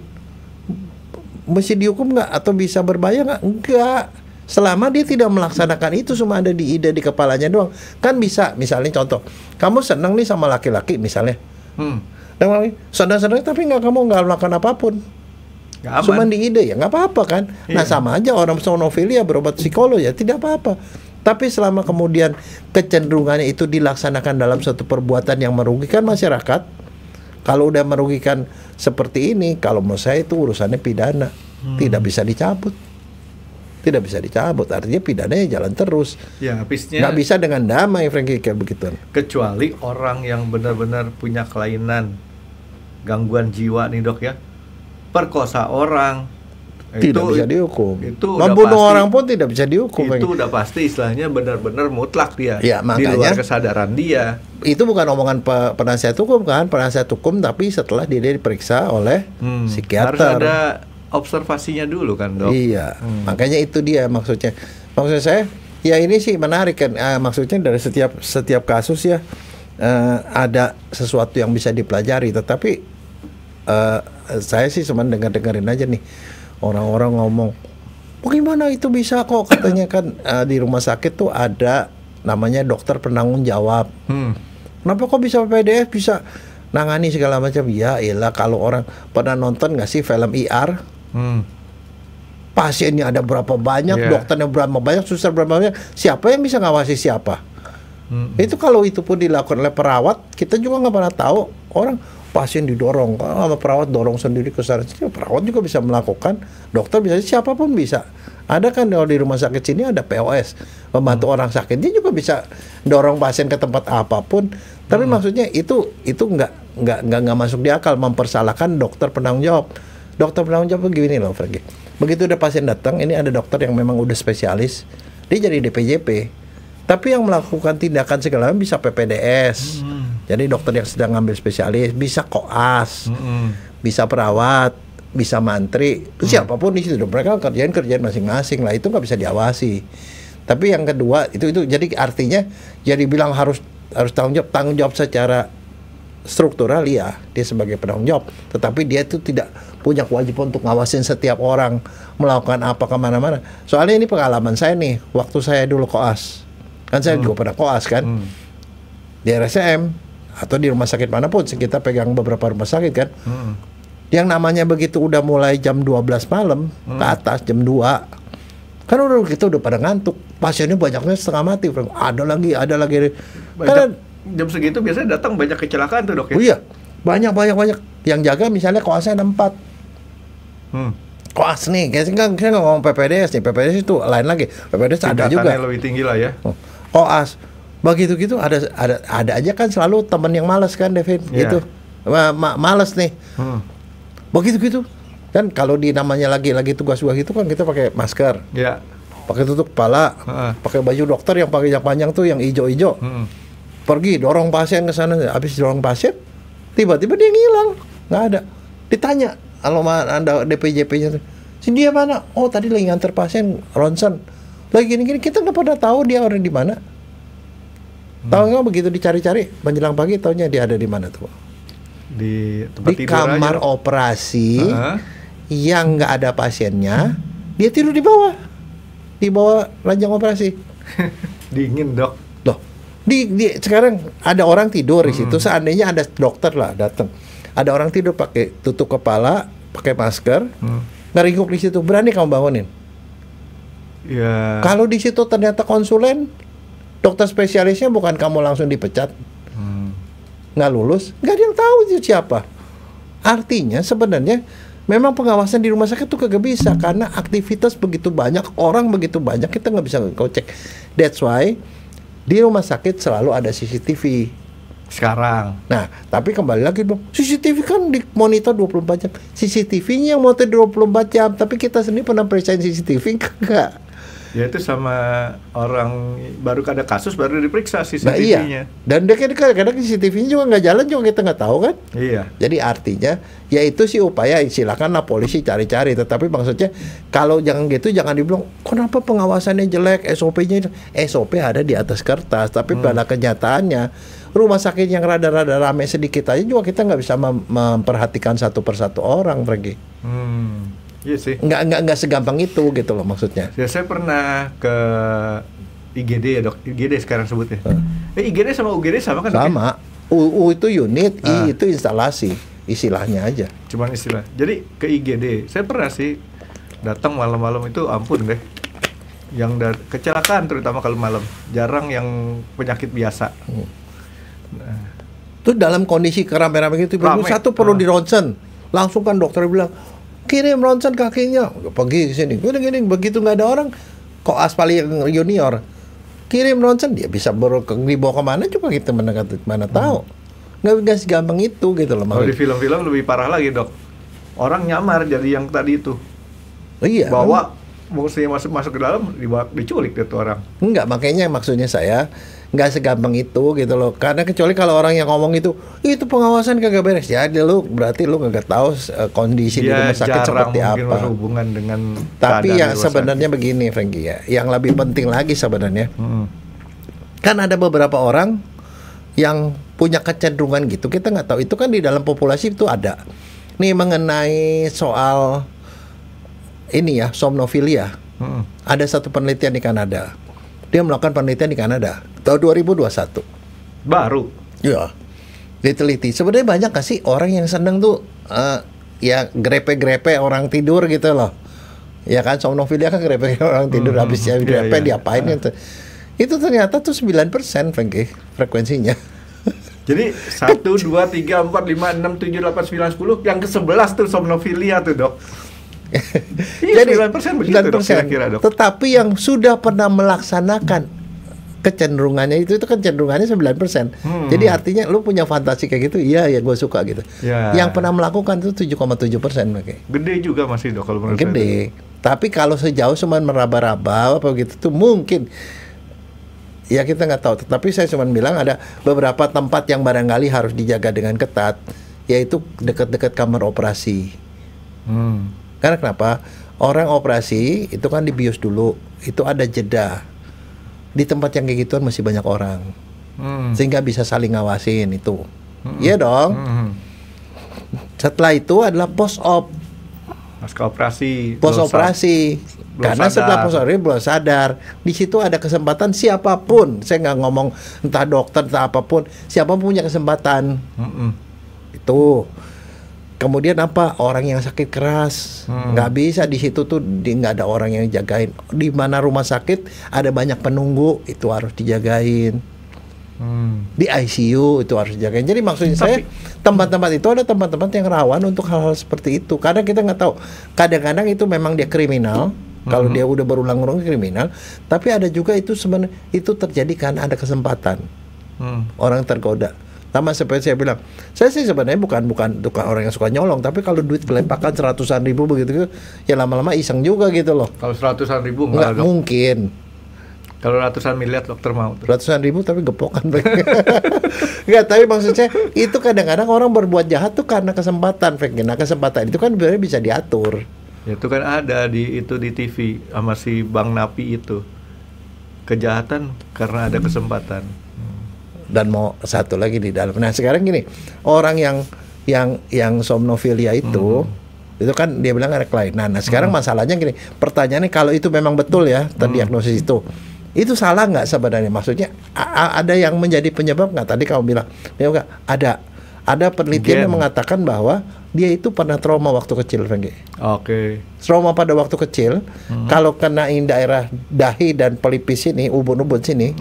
mesti dihukum nggak atau bisa berbahaya nggak? Enggak. Selama dia tidak melaksanakan itu, cuma ada di ide di kepalanya doang. Kan bisa, misalnya contoh, kamu senang nih sama laki-laki misalnya, dan senang-senang tapi kamu nggak melakukan apapun, cuma di ide, ya nggak apa-apa kan? Iya. Nah sama aja orang somnofilia berobat psikolog ya tidak apa-apa. Tapi selama kemudian kecenderungannya itu dilaksanakan dalam satu perbuatan yang merugikan masyarakat, kalau udah merugikan seperti ini, kalau menurut saya itu urusannya pidana, tidak bisa dicabut. Tidak bisa dicabut, artinya pidananya jalan terus. Ya, habisnya nggak bisa dengan damai, Frankie, kayak begitu. Kecuali orang yang benar-benar punya kelainan, gangguan jiwa nih dok ya, perkosa orang, tidak bisa dihukum. Itu membunuh orang pun tidak bisa dihukum. Itu udah pasti istilahnya benar-benar mutlak dia. Ya, makanya, di luar kesadaran dia. Itu bukan omongan penasihat hukum kan, penasihat hukum, tapi setelah dia diperiksa oleh psikiater. Harus ada observasinya dulu kan dok. Iya, makanya itu dia maksudnya. Maksud saya, ya ini sih menarik kan. Maksudnya dari setiap kasus ya ada sesuatu yang bisa dipelajari. Tetapi saya sih cuma dengerin aja nih orang-orang ngomong, bagaimana itu bisa kok katanya kan di rumah sakit tuh ada namanya dokter penanggung jawab. Kenapa kok bisa PDS bisa nangani segala macam? Ya, iyalah kalau orang pernah nonton nggak sih film IR? pasiennya ada berapa banyak, dokternya berapa banyak, suster berapa banyak, siapa yang bisa ngawasi siapa? Itu kalau itu pun dilakukan oleh perawat, kita juga nggak pernah tahu. Orang pasien didorong, kalau sama perawat dorong sendiri ke sana, perawat juga bisa melakukan, dokter bisa, siapapun bisa. Ada kan kalau di rumah sakit sini ada POS, pembantu orang sakit, dia juga bisa dorong pasien ke tempat apapun. Tapi maksudnya itu nggak masuk di akal, mempersalahkan dokter penanggung jawab. Dokter penanggung jawab begini loh, Franky. Begitu ada pasien datang, ini ada dokter yang memang udah spesialis, dia jadi DPJP. Tapi yang melakukan tindakan segala macam bisa PPDS. Jadi dokter yang sedang ngambil spesialis, bisa koas, bisa perawat, bisa mantri, siapapun di situ. Mereka kerjaan masing-masing lah, itu nggak bisa diawasi. Tapi yang kedua itu jadi artinya jadi bilang harus tanggung jawab secara struktural, ya dia sebagai penanggung jawab, tetapi dia itu tidak punya kewajiban untuk ngawasin setiap orang melakukan apa kemana-mana. Soalnya ini pengalaman saya nih, waktu saya dulu koas, kan saya juga pernah koas kan, di RSCM atau di rumah sakit manapun, kita pegang beberapa rumah sakit kan, yang namanya begitu udah mulai jam 12 malam ke atas, jam 2 kan kita udah pada ngantuk, pasiennya banyaknya setengah mati, ada lagi karena jam segitu biasanya datang banyak kecelakaan tuh, Dok ya? Oh iya, banyak. Yang jaga misalnya koasnya ada 4. Koas nih, saya nggak ngomong PPDS nih, PPDS itu lain lagi. PPDS ada juga. Lebih tinggi lah ya. Koas, begitu gitu ada aja kan selalu teman yang malas kan, Devin, gitu. Malas nih. Begitu gitu. Kan kalau di namanya lagi tugas gitu kan kita pakai masker. Iya. Pakai tutup kepala, pakai baju dokter yang panjang tuh yang ijo-ijo. Pergi dorong pasien ke sana, habis dorong pasien tiba-tiba dia ngilang, nggak ada. Ditanya kalau ada DPJP-nya, si dia mana? Oh tadi lagi nganter pasien ronsen, lagi gini kita nggak pernah tahu dia ada di mana. Tahu nggak, begitu dicari-cari menjelang pagi tahunya dia ada di mana tuh? Di tempat di kamar aja, operasi yang nggak ada pasiennya, dia tidur di bawah ranjang operasi. Dingin, Dok. Loh, sekarang ada orang tidur di situ. Seandainya ada dokter lah datang, ada orang tidur pakai tutup kepala, pakai masker, ngeringkuk di situ, berani kamu bangunin? Ya. Kalau di situ ternyata konsulen, dokter spesialisnya bukan kamu langsung dipecat, nggak lulus, nggak ada yang tahu itu siapa. Artinya sebenarnya memang pengawasan di rumah sakit itu kagak bisa, karena aktivitas begitu banyak, orang begitu banyak, kita nggak bisa cek. That's why di rumah sakit selalu ada CCTV sekarang. Nah, tapi kembali lagi dong, CCTV kan dimonitor 24 jam. CCTV-nya yang monitor 24 jam, tapi kita sendiri pernah periksain CCTV enggak? Ya itu sama orang baru ada kasus baru diperiksa CCTV-nya. Nah, iya. Dan dia kadang-kadang CCTV-nya juga nggak jalan, juga kita nggak tahu kan? Iya. Jadi artinya ya itu sih upaya, silakanlah polisi cari-cari. Tetapi maksudnya kalau jangan gitu, jangan dibilang kenapa pengawasannya jelek, SOP ada di atas kertas, tapi pada kenyataannya rumah sakit yang rada-rada rame sedikit aja juga kita nggak bisa memperhatikan satu persatu orang, Franky. Iya sih. Nggak segampang itu gitu loh maksudnya. Ya, saya pernah ke IGD ya, Dok. IGD sekarang sebutnya. IGD sama UGD sama kan? Sama. U itu unit, I itu instalasi. Istilahnya aja. Cuman istilah. Jadi ke IGD, saya pernah sih datang malam-malam itu, ampun deh. Yang kecelakaan terutama kalau malam. Jarang yang penyakit biasa. Nah. Itu dalam kondisi kerame-rame gitu, satu perlu di ronsen. Langsung kan dokter bilang, kirim ronsen kakinya, pergi ke sini. Gini, begitu nggak ada orang, kok aspal yang junior, kirim ronsen, dia bisa dibawa kemana juga kita mana tahu. Nggak segampang itu gitu loh. Kalau di film-film lebih parah lagi, Dok. Orang nyamar jadi yang tadi itu. Iya. Bawa mesti masuk ke dalam, diculik itu orang. Enggak, makanya maksudnya saya nggak segampang itu gitu loh. Karena kecuali kalau orang yang ngomong itu pengawasan kagak beres, ya berarti lu nggak tahu kondisi di rumah sakit seperti apa. Hubungan dengan. Tapi yang sebenarnya begini, Franky, ya, yang lebih penting lagi sebenarnya, kan ada beberapa orang yang punya kecenderungan gitu, kita nggak tahu itu kan di dalam populasi itu ada. Nih mengenai soal ini ya, somnofilia. Ada satu penelitian di Kanada. Dia melakukan penelitian di Kanada tahun 2021. Baru? Ya, diteliti. Sebenarnya banyak gak sih orang yang seneng tuh ya grepe-grepe orang tidur gitu loh. Ya kan, somnofilia kan grepe orang tidur habis grepe diapain itu. Itu ternyata tuh 9% Frankie frekuensinya. Jadi 1, 2, 3, 4, 5, 6, 7, 8, 9, 10. Yang ke-11 tuh somnofilia tuh, Dok. Jadi 9% begitu, Dok, kira-kira, Dok. Tetapi yang sudah pernah melaksanakan kecenderungannya itu kan cenderungannya 9%. Jadi artinya lu punya fantasi kayak gitu, iya ya gue suka gitu. Yang pernah melakukan itu 7,7%. Gede juga masih, Dok, kalau menurut saya. Gede. Tapi kalau sejauh cuma meraba-raba apa gitu tuh mungkin. Ya kita nggak tahu, tetapi saya cuma bilang ada beberapa tempat yang barangkali harus dijaga dengan ketat, yaitu dekat-dekat kamar operasi. Karena kenapa? Orang operasi itu kan dibius dulu, itu ada jeda. Di tempat yang kayak gituan masih banyak orang, sehingga bisa saling ngawasin itu. Iya dong. Setelah itu adalah post-op. Pasca operasi. Post-operasi. Karena setelah post-operasi belum sadar. Di situ ada kesempatan siapapun. Saya nggak ngomong entah dokter, entah apapun. Siapapun punya kesempatan. Itu. Kemudian apa? Orang yang sakit keras. Nggak bisa di situ tuh nggak ada orang yang jagain. Di mana rumah sakit ada banyak penunggu. Itu harus dijagain. Di ICU itu harus dijagain. Jadi maksudnya saya tempat-tempat itu ada tempat-tempat yang rawan untuk hal-hal seperti itu. Karena kita nggak tahu. Kadang-kadang itu memang dia kriminal. Kalau dia udah berulang-ulang kriminal. Tapi ada juga itu sebenarnya itu terjadi karena ada kesempatan. Orang tergoda. Sama seperti saya bilang, saya sih sebenarnya bukan orang yang suka nyolong. Tapi kalau duit kelepakan 100-an ribu begitu, ya lama-lama iseng juga gitu loh. Kalau 100-an ribu nggak mungkin. Kalau ratusan miliar dokter mau tuh. Ratusan ribu tapi gepokan. Enggak, tapi maksud saya itu kadang-kadang orang berbuat jahat tuh karena kesempatan, Frank. Nah, kesempatan itu kan sebenarnya bisa diatur. Ya, itu kan ada di TV sama si Bang Napi itu. Kejahatan karena ada kesempatan. Dan mau satu lagi di dalam. Nah, sekarang gini, orang yang somnofilia itu kan dia bilang ada kelainan. Nah, sekarang masalahnya gini, pertanyaannya kalau itu memang betul ya terdiagnosis itu salah nggak sebenarnya? Maksudnya ada yang menjadi penyebab nggak? Tadi kamu bilang, ada penelitian yang mengatakan bahwa dia itu pernah trauma waktu kecil, Franky. Oke. Trauma pada waktu kecil, kalau kenain daerah dahi dan pelipis ini, ubun-ubun sini,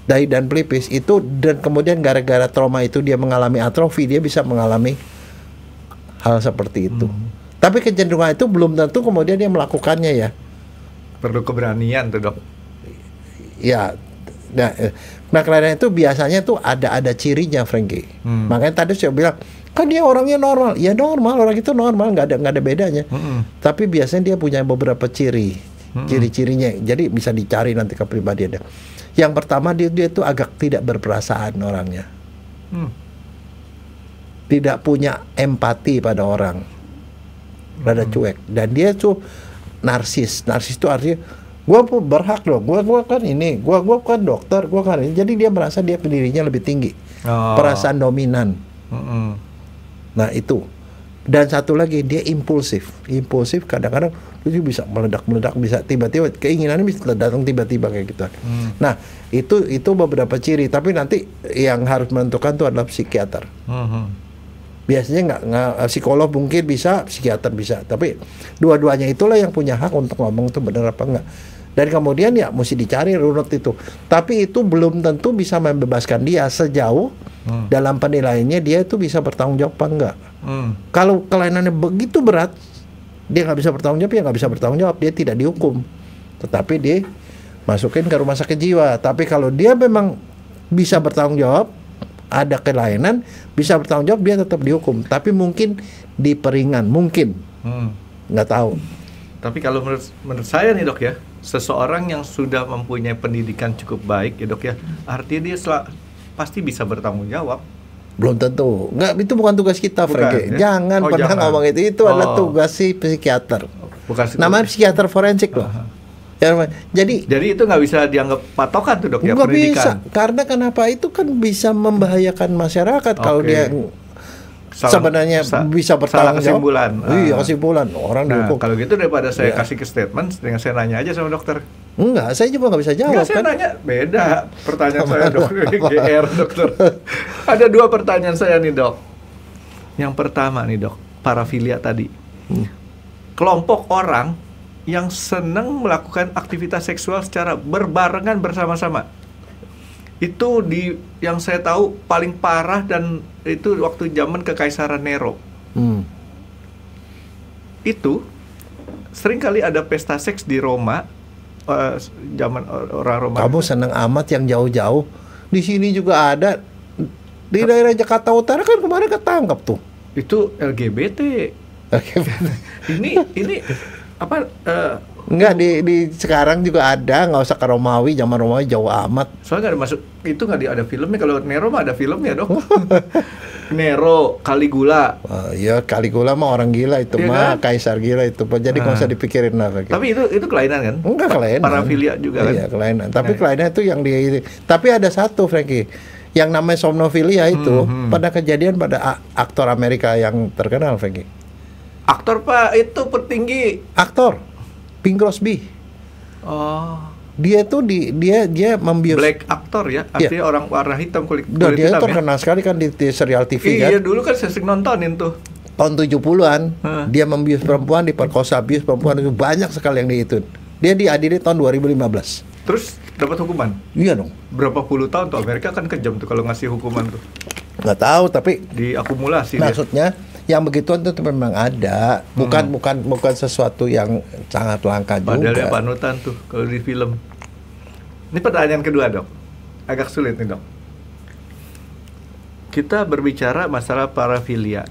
dahi dan pelipis itu, dan kemudian gara-gara trauma itu dia mengalami atrofi, dia bisa mengalami hal seperti itu. Tapi kecenderungan itu belum tentu kemudian dia melakukannya ya. Perlu keberanian tuh, Dok. Ya, nah kelainan itu biasanya tuh ada cirinya, Franky. Makanya tadi saya bilang kan dia orangnya normal, ya normal, orang itu normal, nggak ada bedanya. Tapi biasanya dia punya beberapa ciri-cirinya. Jadi bisa dicari nanti kepribadiannya. Yang pertama dia tuh agak tidak berperasaan orangnya, tidak punya empati pada orang, rada cuek, dan dia tuh narsis itu artinya gue berhak dong, gue kan ini, gue kan dokter, gue kan ini. Jadi dia merasa dia dirinya lebih tinggi, perasaan dominan. Nah itu. Dan satu lagi dia impulsif kadang-kadang dia bisa meledak, bisa tiba-tiba keinginannya bisa datang tiba-tiba kayak gitu. Nah itu beberapa ciri, tapi nanti yang harus menentukan itu adalah psikiater. Biasanya nggak psikolog mungkin bisa, psikiater bisa, tapi dua-duanya itulah yang punya hak untuk ngomong itu benar apa enggak. Dan kemudian ya mesti dicari runut itu. Tapi itu belum tentu bisa membebaskan dia sejauh dalam penilaiannya dia itu bisa bertanggung jawab apa enggak. Kalau kelainannya begitu berat, dia nggak bisa bertanggung jawab, ya nggak bisa bertanggung jawab, dia tidak dihukum, tetapi dia masukin ke rumah sakit jiwa. Tapi kalau dia memang bisa bertanggung jawab, ada kelainan, bisa bertanggung jawab, dia tetap dihukum. Tapi mungkin diperingan, mungkin nggak tahu. Tapi kalau menurut saya nih, Dok ya, seseorang yang sudah mempunyai pendidikan cukup baik ya, Dok ya, artinya dia pasti bisa bertanggung jawab. Belum tentu. Nggak, itu bukan tugas kita, Franky. Ya? Jangan pernah ngomong itu adalah tugas si psikiater. Namanya psikiater forensik loh. Jadi itu nggak bisa dianggap patokan tuh, Dok ya, nggak pendidikan. Bisa. Karena kenapa? Itu kan bisa membahayakan masyarakat kalau dia sebenarnya bisa bertanggung jawab. Iya, kesimpulan orang dihukum. Kalau gitu daripada saya kasih ke statement, dengan saya nanya aja sama dokter. Enggak, saya juga nggak bisa jawab. Enggak, saya nanya beda pertanyaan saya, Dok. GR, dokter. Ada 2 pertanyaan saya nih, Dok. Yang pertama nih, Dok, parafilia tadi. kelompok orang yang senang melakukan aktivitas seksual secara berbarengan bersama-sama. Itu yang saya tahu paling parah, dan itu waktu zaman Kekaisaran Nero. Itu sering kali ada pesta seks di Roma, zaman orang Roma. Kamu senang amat yang jauh-jauh. Di sini juga ada, di daerah Jakarta Utara kan kemarin ketangkap tuh. Itu LGBT. Ini apa? Enggak, di sekarang juga ada, nggak usah ke Romawi, zaman Romawi jauh amat. Soalnya nggak ada masuk, itu nggak ada filmnya. Kalau Nero mah ada filmnya dong. Nero, Caligula. Ya Caligula mah orang gila itu, iya mah kan? kaisar gila itu. Jadi nggak usah dipikirin lah. Tapi itu kelainan kan? Enggak kelainan. Parafilia juga kan? Iya kelainan. Tapi kelainan itu yang tapi ada satu, Frankie, yang namanya somnofilia itu pada kejadian pada aktor Amerika yang terkenal, Frankie. Aktor Pak, itu petinggi. Aktor Bing Crosby. Oh. Dia tuh dia membius Black aktor ya, artinya orang warna hitam, kulit dia hitam terkenal sekali kan di serial TV kan. Iya, dulu kan saya sering nontonin tuh. Tahun 70-an dia membius perempuan, diperkosa, bius perempuan, itu banyak sekali yang dihitung. Dia diadili tahun 2015. Terus dapat hukuman? Iya dong. Berapa puluh tahun tuh, Amerika kan kejam tuh kalau ngasih hukuman tuh. Nggak tahu, tapi diakumulasi. Maksudnya yang begituan itu memang ada, bukan sesuatu yang sangat langka juga. Padahal ya panutan tuh kalau di film. Ini pertanyaan kedua, Dok. Agak sulit nih, Dok. Kita berbicara masalah parafilia.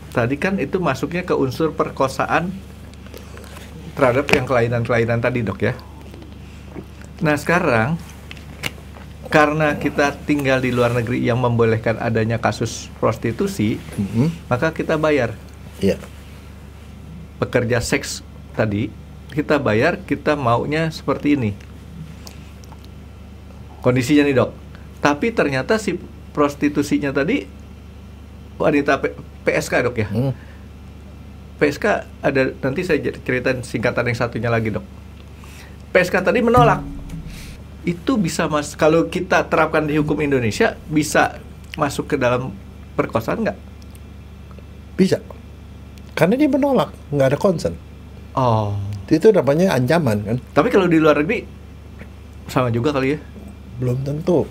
Tadi kan itu masuknya ke unsur perkosaan terhadap yang kelainan-kelainan tadi, Dok ya. Nah, sekarang karena kita tinggal di luar negeri yang membolehkan adanya kasus prostitusi, maka kita bayar. Iya. Pekerja seks tadi, kita bayar, kita maunya seperti ini. Kondisinya nih, Dok. Tapi ternyata si prostitusinya tadi wanita PSK, Dok ya. PSK ada, nanti saya ceritain singkatan yang satunya lagi, Dok. PSK tadi menolak. Itu bisa kalau kita terapkan di hukum Indonesia, bisa masuk ke dalam perkosaan nggak? Bisa. Karena dia menolak, nggak ada consent. Oh. Itu namanya ancaman kan. Tapi kalau di luar negeri sama juga kali ya? Belum tentu.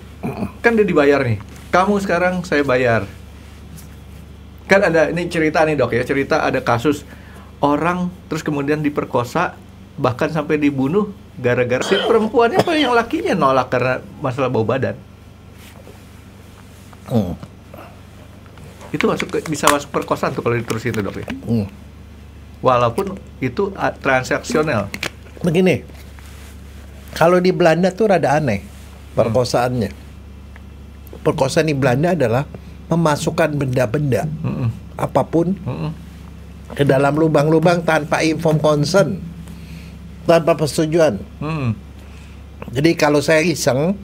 Kan dia dibayar nih. Kamu sekarang saya bayar. Kan ada ini cerita nih, Dok ya. Cerita ada kasus orang terus kemudian diperkosa, bahkan sampai dibunuh gara-gara si perempuannya apa yang lakinya nolak karena masalah bau badan. Itu bisa masuk perkosaan tuh kalau diterusin tuh, Dok ya. Walaupun itu transaksional. Begini, kalau di Belanda tuh rada aneh perkosaannya. Perkosaan di Belanda adalah memasukkan benda-benda apapun ke dalam lubang-lubang tanpa inform consent, tanpa persetujuan. Jadi kalau saya iseng,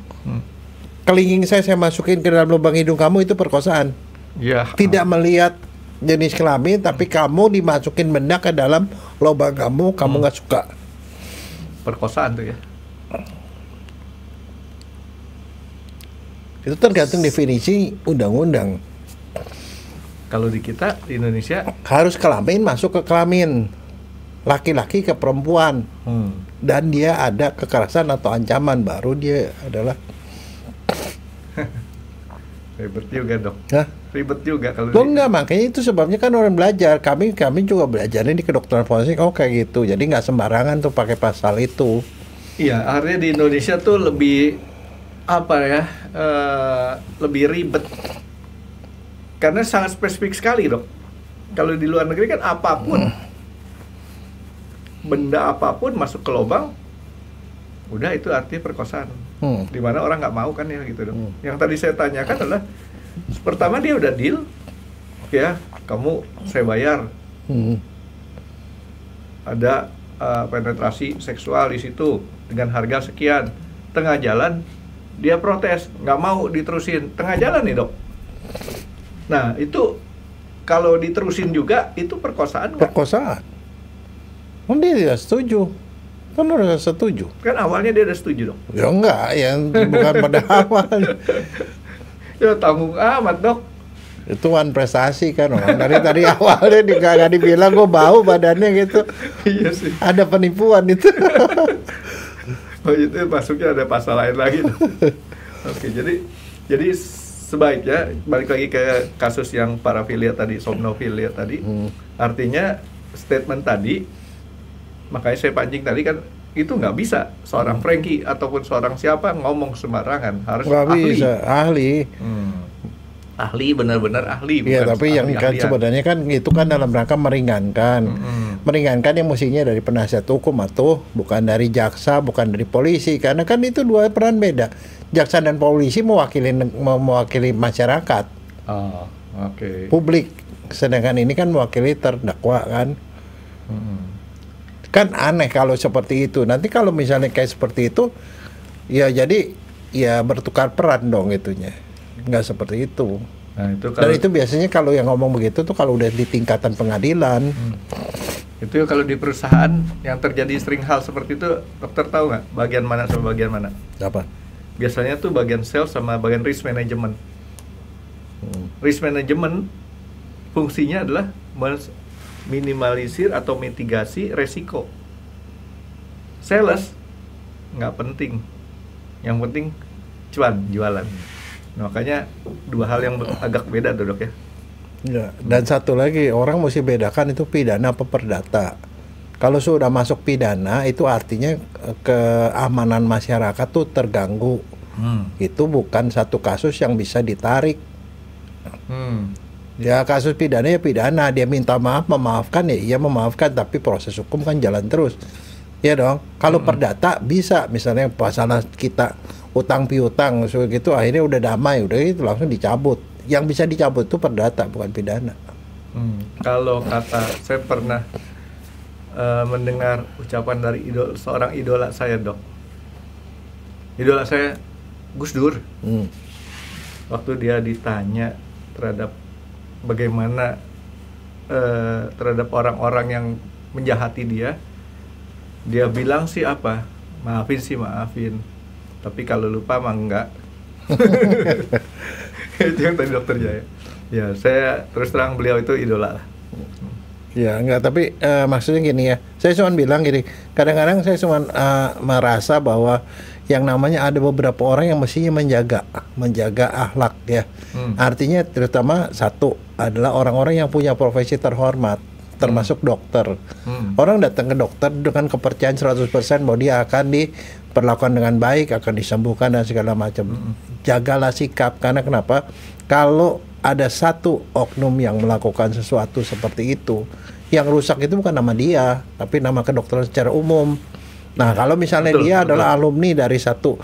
kelingking saya masukin ke dalam lubang hidung kamu, itu perkosaan. Ya. Tidak melihat jenis kelamin, tapi kamu dimasukin benda ke dalam lubang kamu nggak suka. Perkosaan tuh ya. Itu tergantung definisi undang-undang. Kalau di kita di Indonesia harus kelamin masuk ke kelamin, laki-laki ke perempuan, dan dia ada kekerasan atau ancaman, baru dia adalah. Ribet juga, Dok. Hah? Ribet juga kalau. Enggak, makanya itu sebabnya kan orang belajar. Kami juga belajar ini kedokteran forensik. Oh kayak gitu. Jadi nggak sembarangan tuh pakai pasal itu. Iya, akhirnya di Indonesia tuh lebih apa ya? Lebih ribet. Karena sangat spesifik sekali, Dok. Kalau di luar negeri kan apapun, benda apapun masuk ke lubang, udah itu artinya perkosaan. Dimana orang nggak mau kan ya gitu, Dok. Yang tadi saya tanyakan adalah, pertama dia udah deal, ya kamu saya bayar, ada penetrasi seksual di situ dengan harga sekian. Tengah jalan dia protes, nggak mau diterusin. Tengah jalan nih, Dok. Nah itu kalau diterusin juga itu perkosaan nggak? Perkosaan. Dia tidak setuju. Kan udah setuju. Kan awalnya dia udah setuju, Dok. Ya enggak, yang bukan pada awal. Ya tanggung amat, Dok. Itu kan prestasi kan orang dari awalnya nggak dibilang gue bau badannya gitu. Iya sih. Ada penipuan itu. Oh itu masuknya ada pasal lain lagi. Oke, jadi sebaiknya balik lagi ke kasus yang parafilia tadi, somnofilia tadi. Artinya statement tadi, makanya saya pancing tadi kan, itu nggak bisa seorang Frankie ataupun seorang siapa ngomong sembarangan, harus Nggak ahli. bisa, ahli. Ahli, benar-benar ahli. Iya, tapi yang kan sebenarnya kan itu kan dalam rangka meringankan. Meringankan yang mestinya dari penasihat hukum atau bukan dari jaksa, bukan dari polisi, karena kan itu dua peran beda. Jaksa dan polisi mewakili masyarakat. Oh, oke. Publik. Sedangkan ini kan mewakili terdakwa kan. Kan aneh kalau seperti itu. Nanti kalau misalnya kayak seperti itu, ya jadi ya bertukar peran dong itunya. Nggak seperti itu. Nah, itu Dan itu biasanya kalau yang ngomong begitu tuh kalau udah di tingkatan pengadilan. Itu kalau di perusahaan yang terjadi sering hal seperti itu, dokter tahu nggak bagian mana sama bagian mana? Apa? Biasanya tuh bagian sales sama bagian risk management. Risk management fungsinya adalah minimalisir atau mitigasi resiko. Sales nggak penting, yang penting cuan, jualan. Nah, makanya dua hal yang agak beda tuh dok ya. Ya, dan satu lagi orang mesti bedakan itu pidana apa perdata. Kalau sudah masuk pidana itu artinya keamanan masyarakat tuh terganggu. Itu bukan satu kasus yang bisa ditarik. Ya kasus pidana ya pidana, dia minta maaf memaafkan ya iya memaafkan, tapi proses hukum kan jalan terus. Ya dong. Kalau perdata bisa misalnya pasangan kita utang piutang gitu akhirnya udah damai, udah itu langsung dicabut. Yang bisa dicabut itu perdata bukan pidana. Kalau kata saya pernah mendengar ucapan dari seorang idola saya dok. Idola saya Gus Dur. Waktu dia ditanya terhadap bagaimana terhadap orang-orang yang menjahati dia bilang sih apa? Maafin. Tapi kalau lupa mah enggak. Itu yang tadi dokter Jaya. Ya, saya terus terang beliau itu idola lah. Ya, enggak, tapi maksudnya gini ya. Saya cuma bilang gini, kadang-kadang saya cuma merasa bahwa yang namanya ada beberapa orang yang mestinya menjaga akhlak ya. Artinya terutama satu adalah orang-orang yang punya profesi terhormat, termasuk dokter. Orang datang ke dokter dengan kepercayaan 100% bahwa dia akan diperlakukan dengan baik, akan disembuhkan dan segala macam. Jagalah sikap, karena kenapa? Kalau ada satu oknum yang melakukan sesuatu seperti itu, yang rusak itu bukan nama dia, tapi nama kedokteran secara umum. Nah, kalau misalnya dia adalah alumni dari satu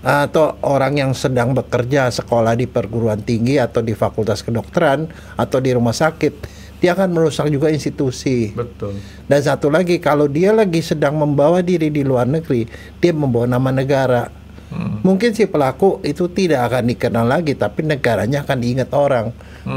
atau orang yang sedang bekerja sekolah di perguruan tinggi atau di fakultas kedokteran atau di rumah sakit, dia akan merusak juga institusi. Betul. Dan satu lagi, kalau dia lagi sedang membawa diri di luar negeri, dia membawa nama negara. Mungkin si pelaku itu tidak akan dikenal lagi, tapi negaranya akan diingat orang.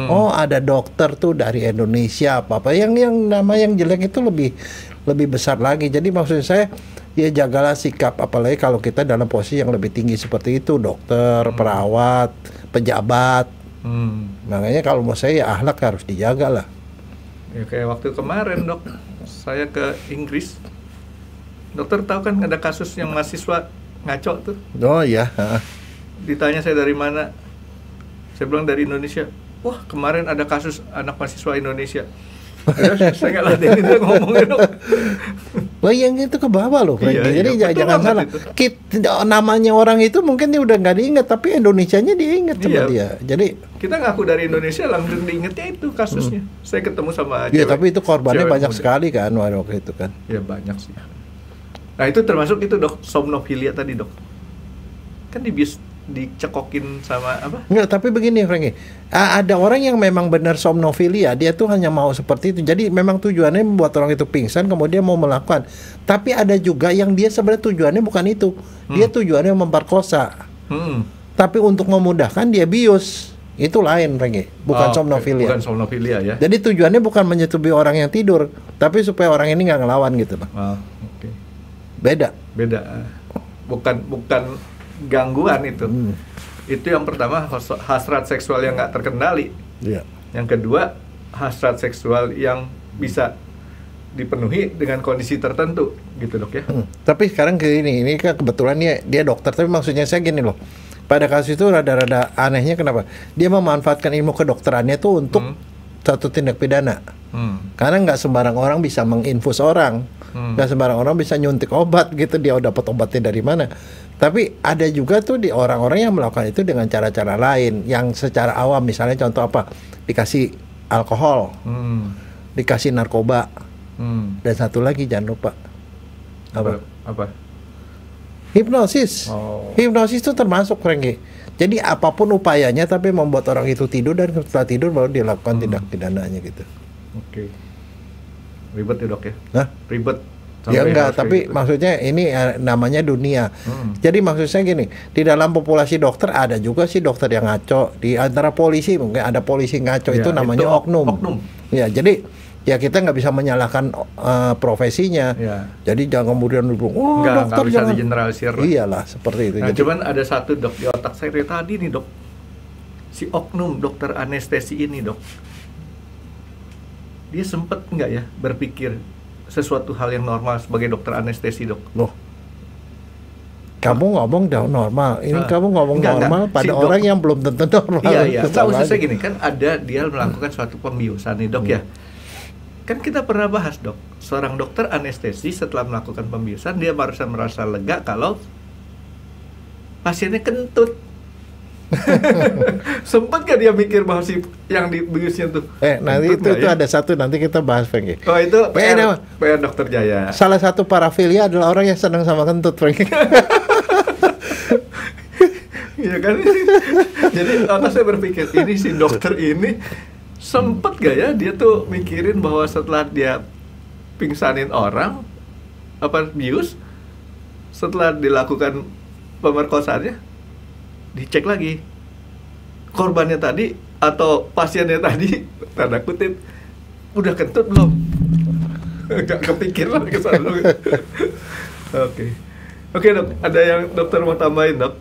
Oh, ada dokter tuh dari Indonesia apa yang nama yang jelek itu lebih besar lagi. Jadi maksud saya ya jagalah sikap, apalagi kalau kita dalam posisi yang lebih tinggi seperti itu, dokter, perawat, pejabat. Makanya kalau mau saya ya akhlak harus dijaga lah. Ya kayak waktu kemarin dok, saya ke Inggris. Dokter tahu kan ada kasus yang mahasiswa ngaco tuh. Oh iya. Ditanya saya dari mana, saya bilang dari Indonesia. Wah kemarin ada kasus anak mahasiswa Indonesia. Saya nggak ladenin dia ngomongin dok. Wah yang itu ke bawah loh, Frankie. Jadi jangan salah. Namanya orang itu mungkin dia udah nggak diingat, tapi Indonesianya diingat sama dia. Jadi kita ngaku dari Indonesia langsung diingetnya itu kasusnya. Saya ketemu sama ya, tapi itu korbannya banyak sekali kan waktu itu kan. Ya banyak sih. Nah itu termasuk itu dok, somnofilia tadi dok. Kan dicekokin sama apa? Enggak, tapi begini Frankie. Ada orang yang memang benar somnofilia, dia tuh hanya mau seperti itu. Jadi memang tujuannya membuat orang itu pingsan, kemudian mau melakukan. Tapi ada juga yang dia sebenarnya tujuannya bukan itu. Dia tujuannya memperkosa. Tapi untuk memudahkan dia bius. Itu lain Frankie, bukan somnofilia. Bukan somnofilia ya. Jadi tujuannya bukan menyetubi orang yang tidur, tapi supaya orang ini nggak ngelawan gitu, Pak. Beda. Bukan gangguan itu. Itu yang pertama hasrat seksual yang nggak terkendali. Iya. Yang kedua, hasrat seksual yang bisa dipenuhi dengan kondisi tertentu, gitu dok ya. Tapi sekarang ini kan kebetulan dia dokter, tapi maksudnya saya gini loh. Pada kasus itu rada-rada anehnya kenapa? Dia memanfaatkan ilmu kedokterannya tuh untuk satu tindak pidana. Karena nggak sembarang orang bisa menginfus orang, nggak sembarang orang bisa nyuntik obat gitu. Dia dapat obatnya dari mana? Tapi ada juga tuh di orang-orang yang melakukan itu dengan cara-cara lain, yang secara awam, misalnya contoh apa? Dikasih alkohol, dikasih narkoba. Dan satu lagi jangan lupa apa? Hipnosis. Hipnosis itu termasuk, Franky. Jadi apapun upayanya tapi membuat orang itu tidur, dan setelah tidur baru dilakukan tindak pidananya gitu. Oke. Ribet ya dok ya? Hah? Ribet. Ya enggak, tapi maksudnya ini namanya dunia. Jadi maksud saya gini, di dalam populasi dokter ada juga sih dokter yang ngaco. Di antara polisi mungkin ada polisi ngaco, itu namanya oknum. Ya, jadi ya kita nggak bisa menyalahkan profesinya. Ya. Jadi jangan kemudian dokter nggak bisa digeneralisir. Iyalah seperti itu. Nah, jadi, cuman ada satu dok di otak saya dari tadi nih dok, si oknum dokter anestesi ini dok, dia sempet nggak ya berpikir sesuatu hal yang normal sebagai dokter anestesi dok? Loh, kamu ngomong dah normal, ini kamu ngomong normal pada orang yang belum tentu normal. Iya. Maksud saya gini, kan ada dia melakukan suatu pembiusan nih dok ya. Kan kita pernah bahas dok, seorang dokter anestesi setelah melakukan pembiusan dia merasa lega kalau pasiennya kentut. Sempat gak dia mikir bahwa si yang dibiusnya tuh? Nanti itu ada satu, nanti kita bahas, Franky. Oh itu PR dokter Jaya. Salah satu parafilia adalah orang yang senang sama kentut, Franky. Iya kan? Jadi otak saya berpikir, ini si dokter ini sempet gak ya dia tuh mikirin bahwa setelah dia pingsanin orang, bius, setelah dilakukan pemerkosaannya, dicek lagi korbannya tadi atau pasiennya tadi, tanda kutip, udah kentut belum? Gak kepikiran ke sana. Oke dok, ada yang dokter mau tambahin dok?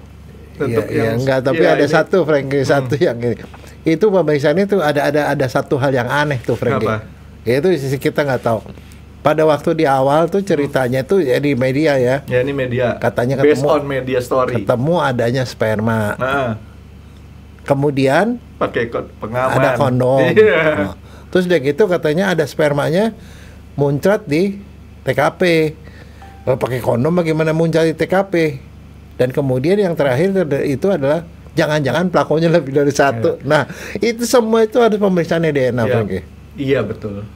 Iya enggak, tapi ada satu, Franky, satu yang ini. Itu pemeriksaan itu ada satu hal yang aneh tuh, Franky. Itu kita nggak tahu. Pada waktu di awal tuh ceritanya tuh ya di media ya. Ya ini media. Katanya based on media story. Ketemu adanya sperma. Kemudian pakai pengaman. Ada kondom. Yeah. Terus udah gitu katanya ada spermanya muncrat di TKP. Pakai kondom bagaimana muncrat di TKP? Dan kemudian yang terakhir itu adalah jangan-jangan pelakunya lebih dari satu. Nah, itu semua itu harus pemeriksaannya DNA, Franky. Iya betul.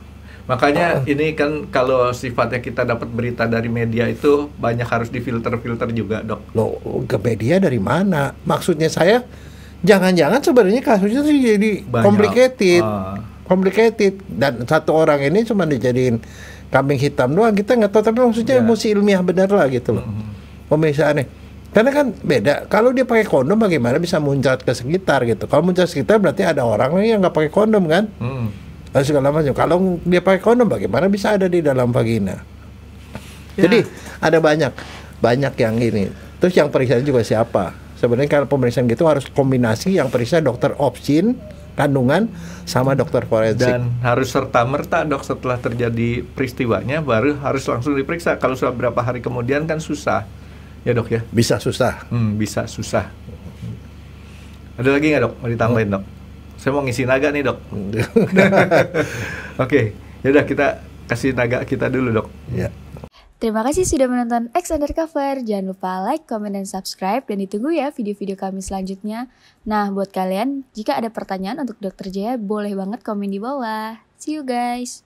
Makanya ini kan kalau sifatnya kita dapat berita dari media itu banyak harus difilter-filter juga, dok. Loh, ke media dari mana? Maksudnya saya, jangan-jangan sebenarnya kasusnya tuh jadi complicated. Dan satu orang ini cuma dijadiin kambing hitam doang, kita nggak tahu. Tapi maksudnya mesti ilmiah benar lah gitu loh. Pemeriksaannya. Karena kan beda. Kalau dia pakai kondom bagaimana bisa muncrat ke sekitar gitu. Kalau muncrat sekitar berarti ada orang yang nggak pakai kondom kan. Lalu segala macam. Kalau dia pakai kondom bagaimana bisa ada di dalam vagina. Jadi ada banyak yang ini. Terus yang periksa juga siapa? Sebenarnya kalau pemeriksaan gitu harus kombinasi, yang periksa dokter obstin kandungan sama dokter forensik. Dan harus serta-merta dok, setelah terjadi peristiwanya baru harus langsung diperiksa. Kalau sudah berapa hari kemudian kan susah. Ya dok ya? Bisa susah. Bisa susah. Ada lagi nggak dok? Mau ditambahin dok? Saya mau ngisi naga nih dok. Oke, yaudah kita kasih naga kita dulu dok. Ya. Terima kasih sudah menonton X Undercover. Jangan lupa like, comment, dan subscribe. Dan ditunggu ya video-video kami selanjutnya. Nah, buat kalian, jika ada pertanyaan untuk Dr. Jaya, boleh banget komen di bawah. See you guys!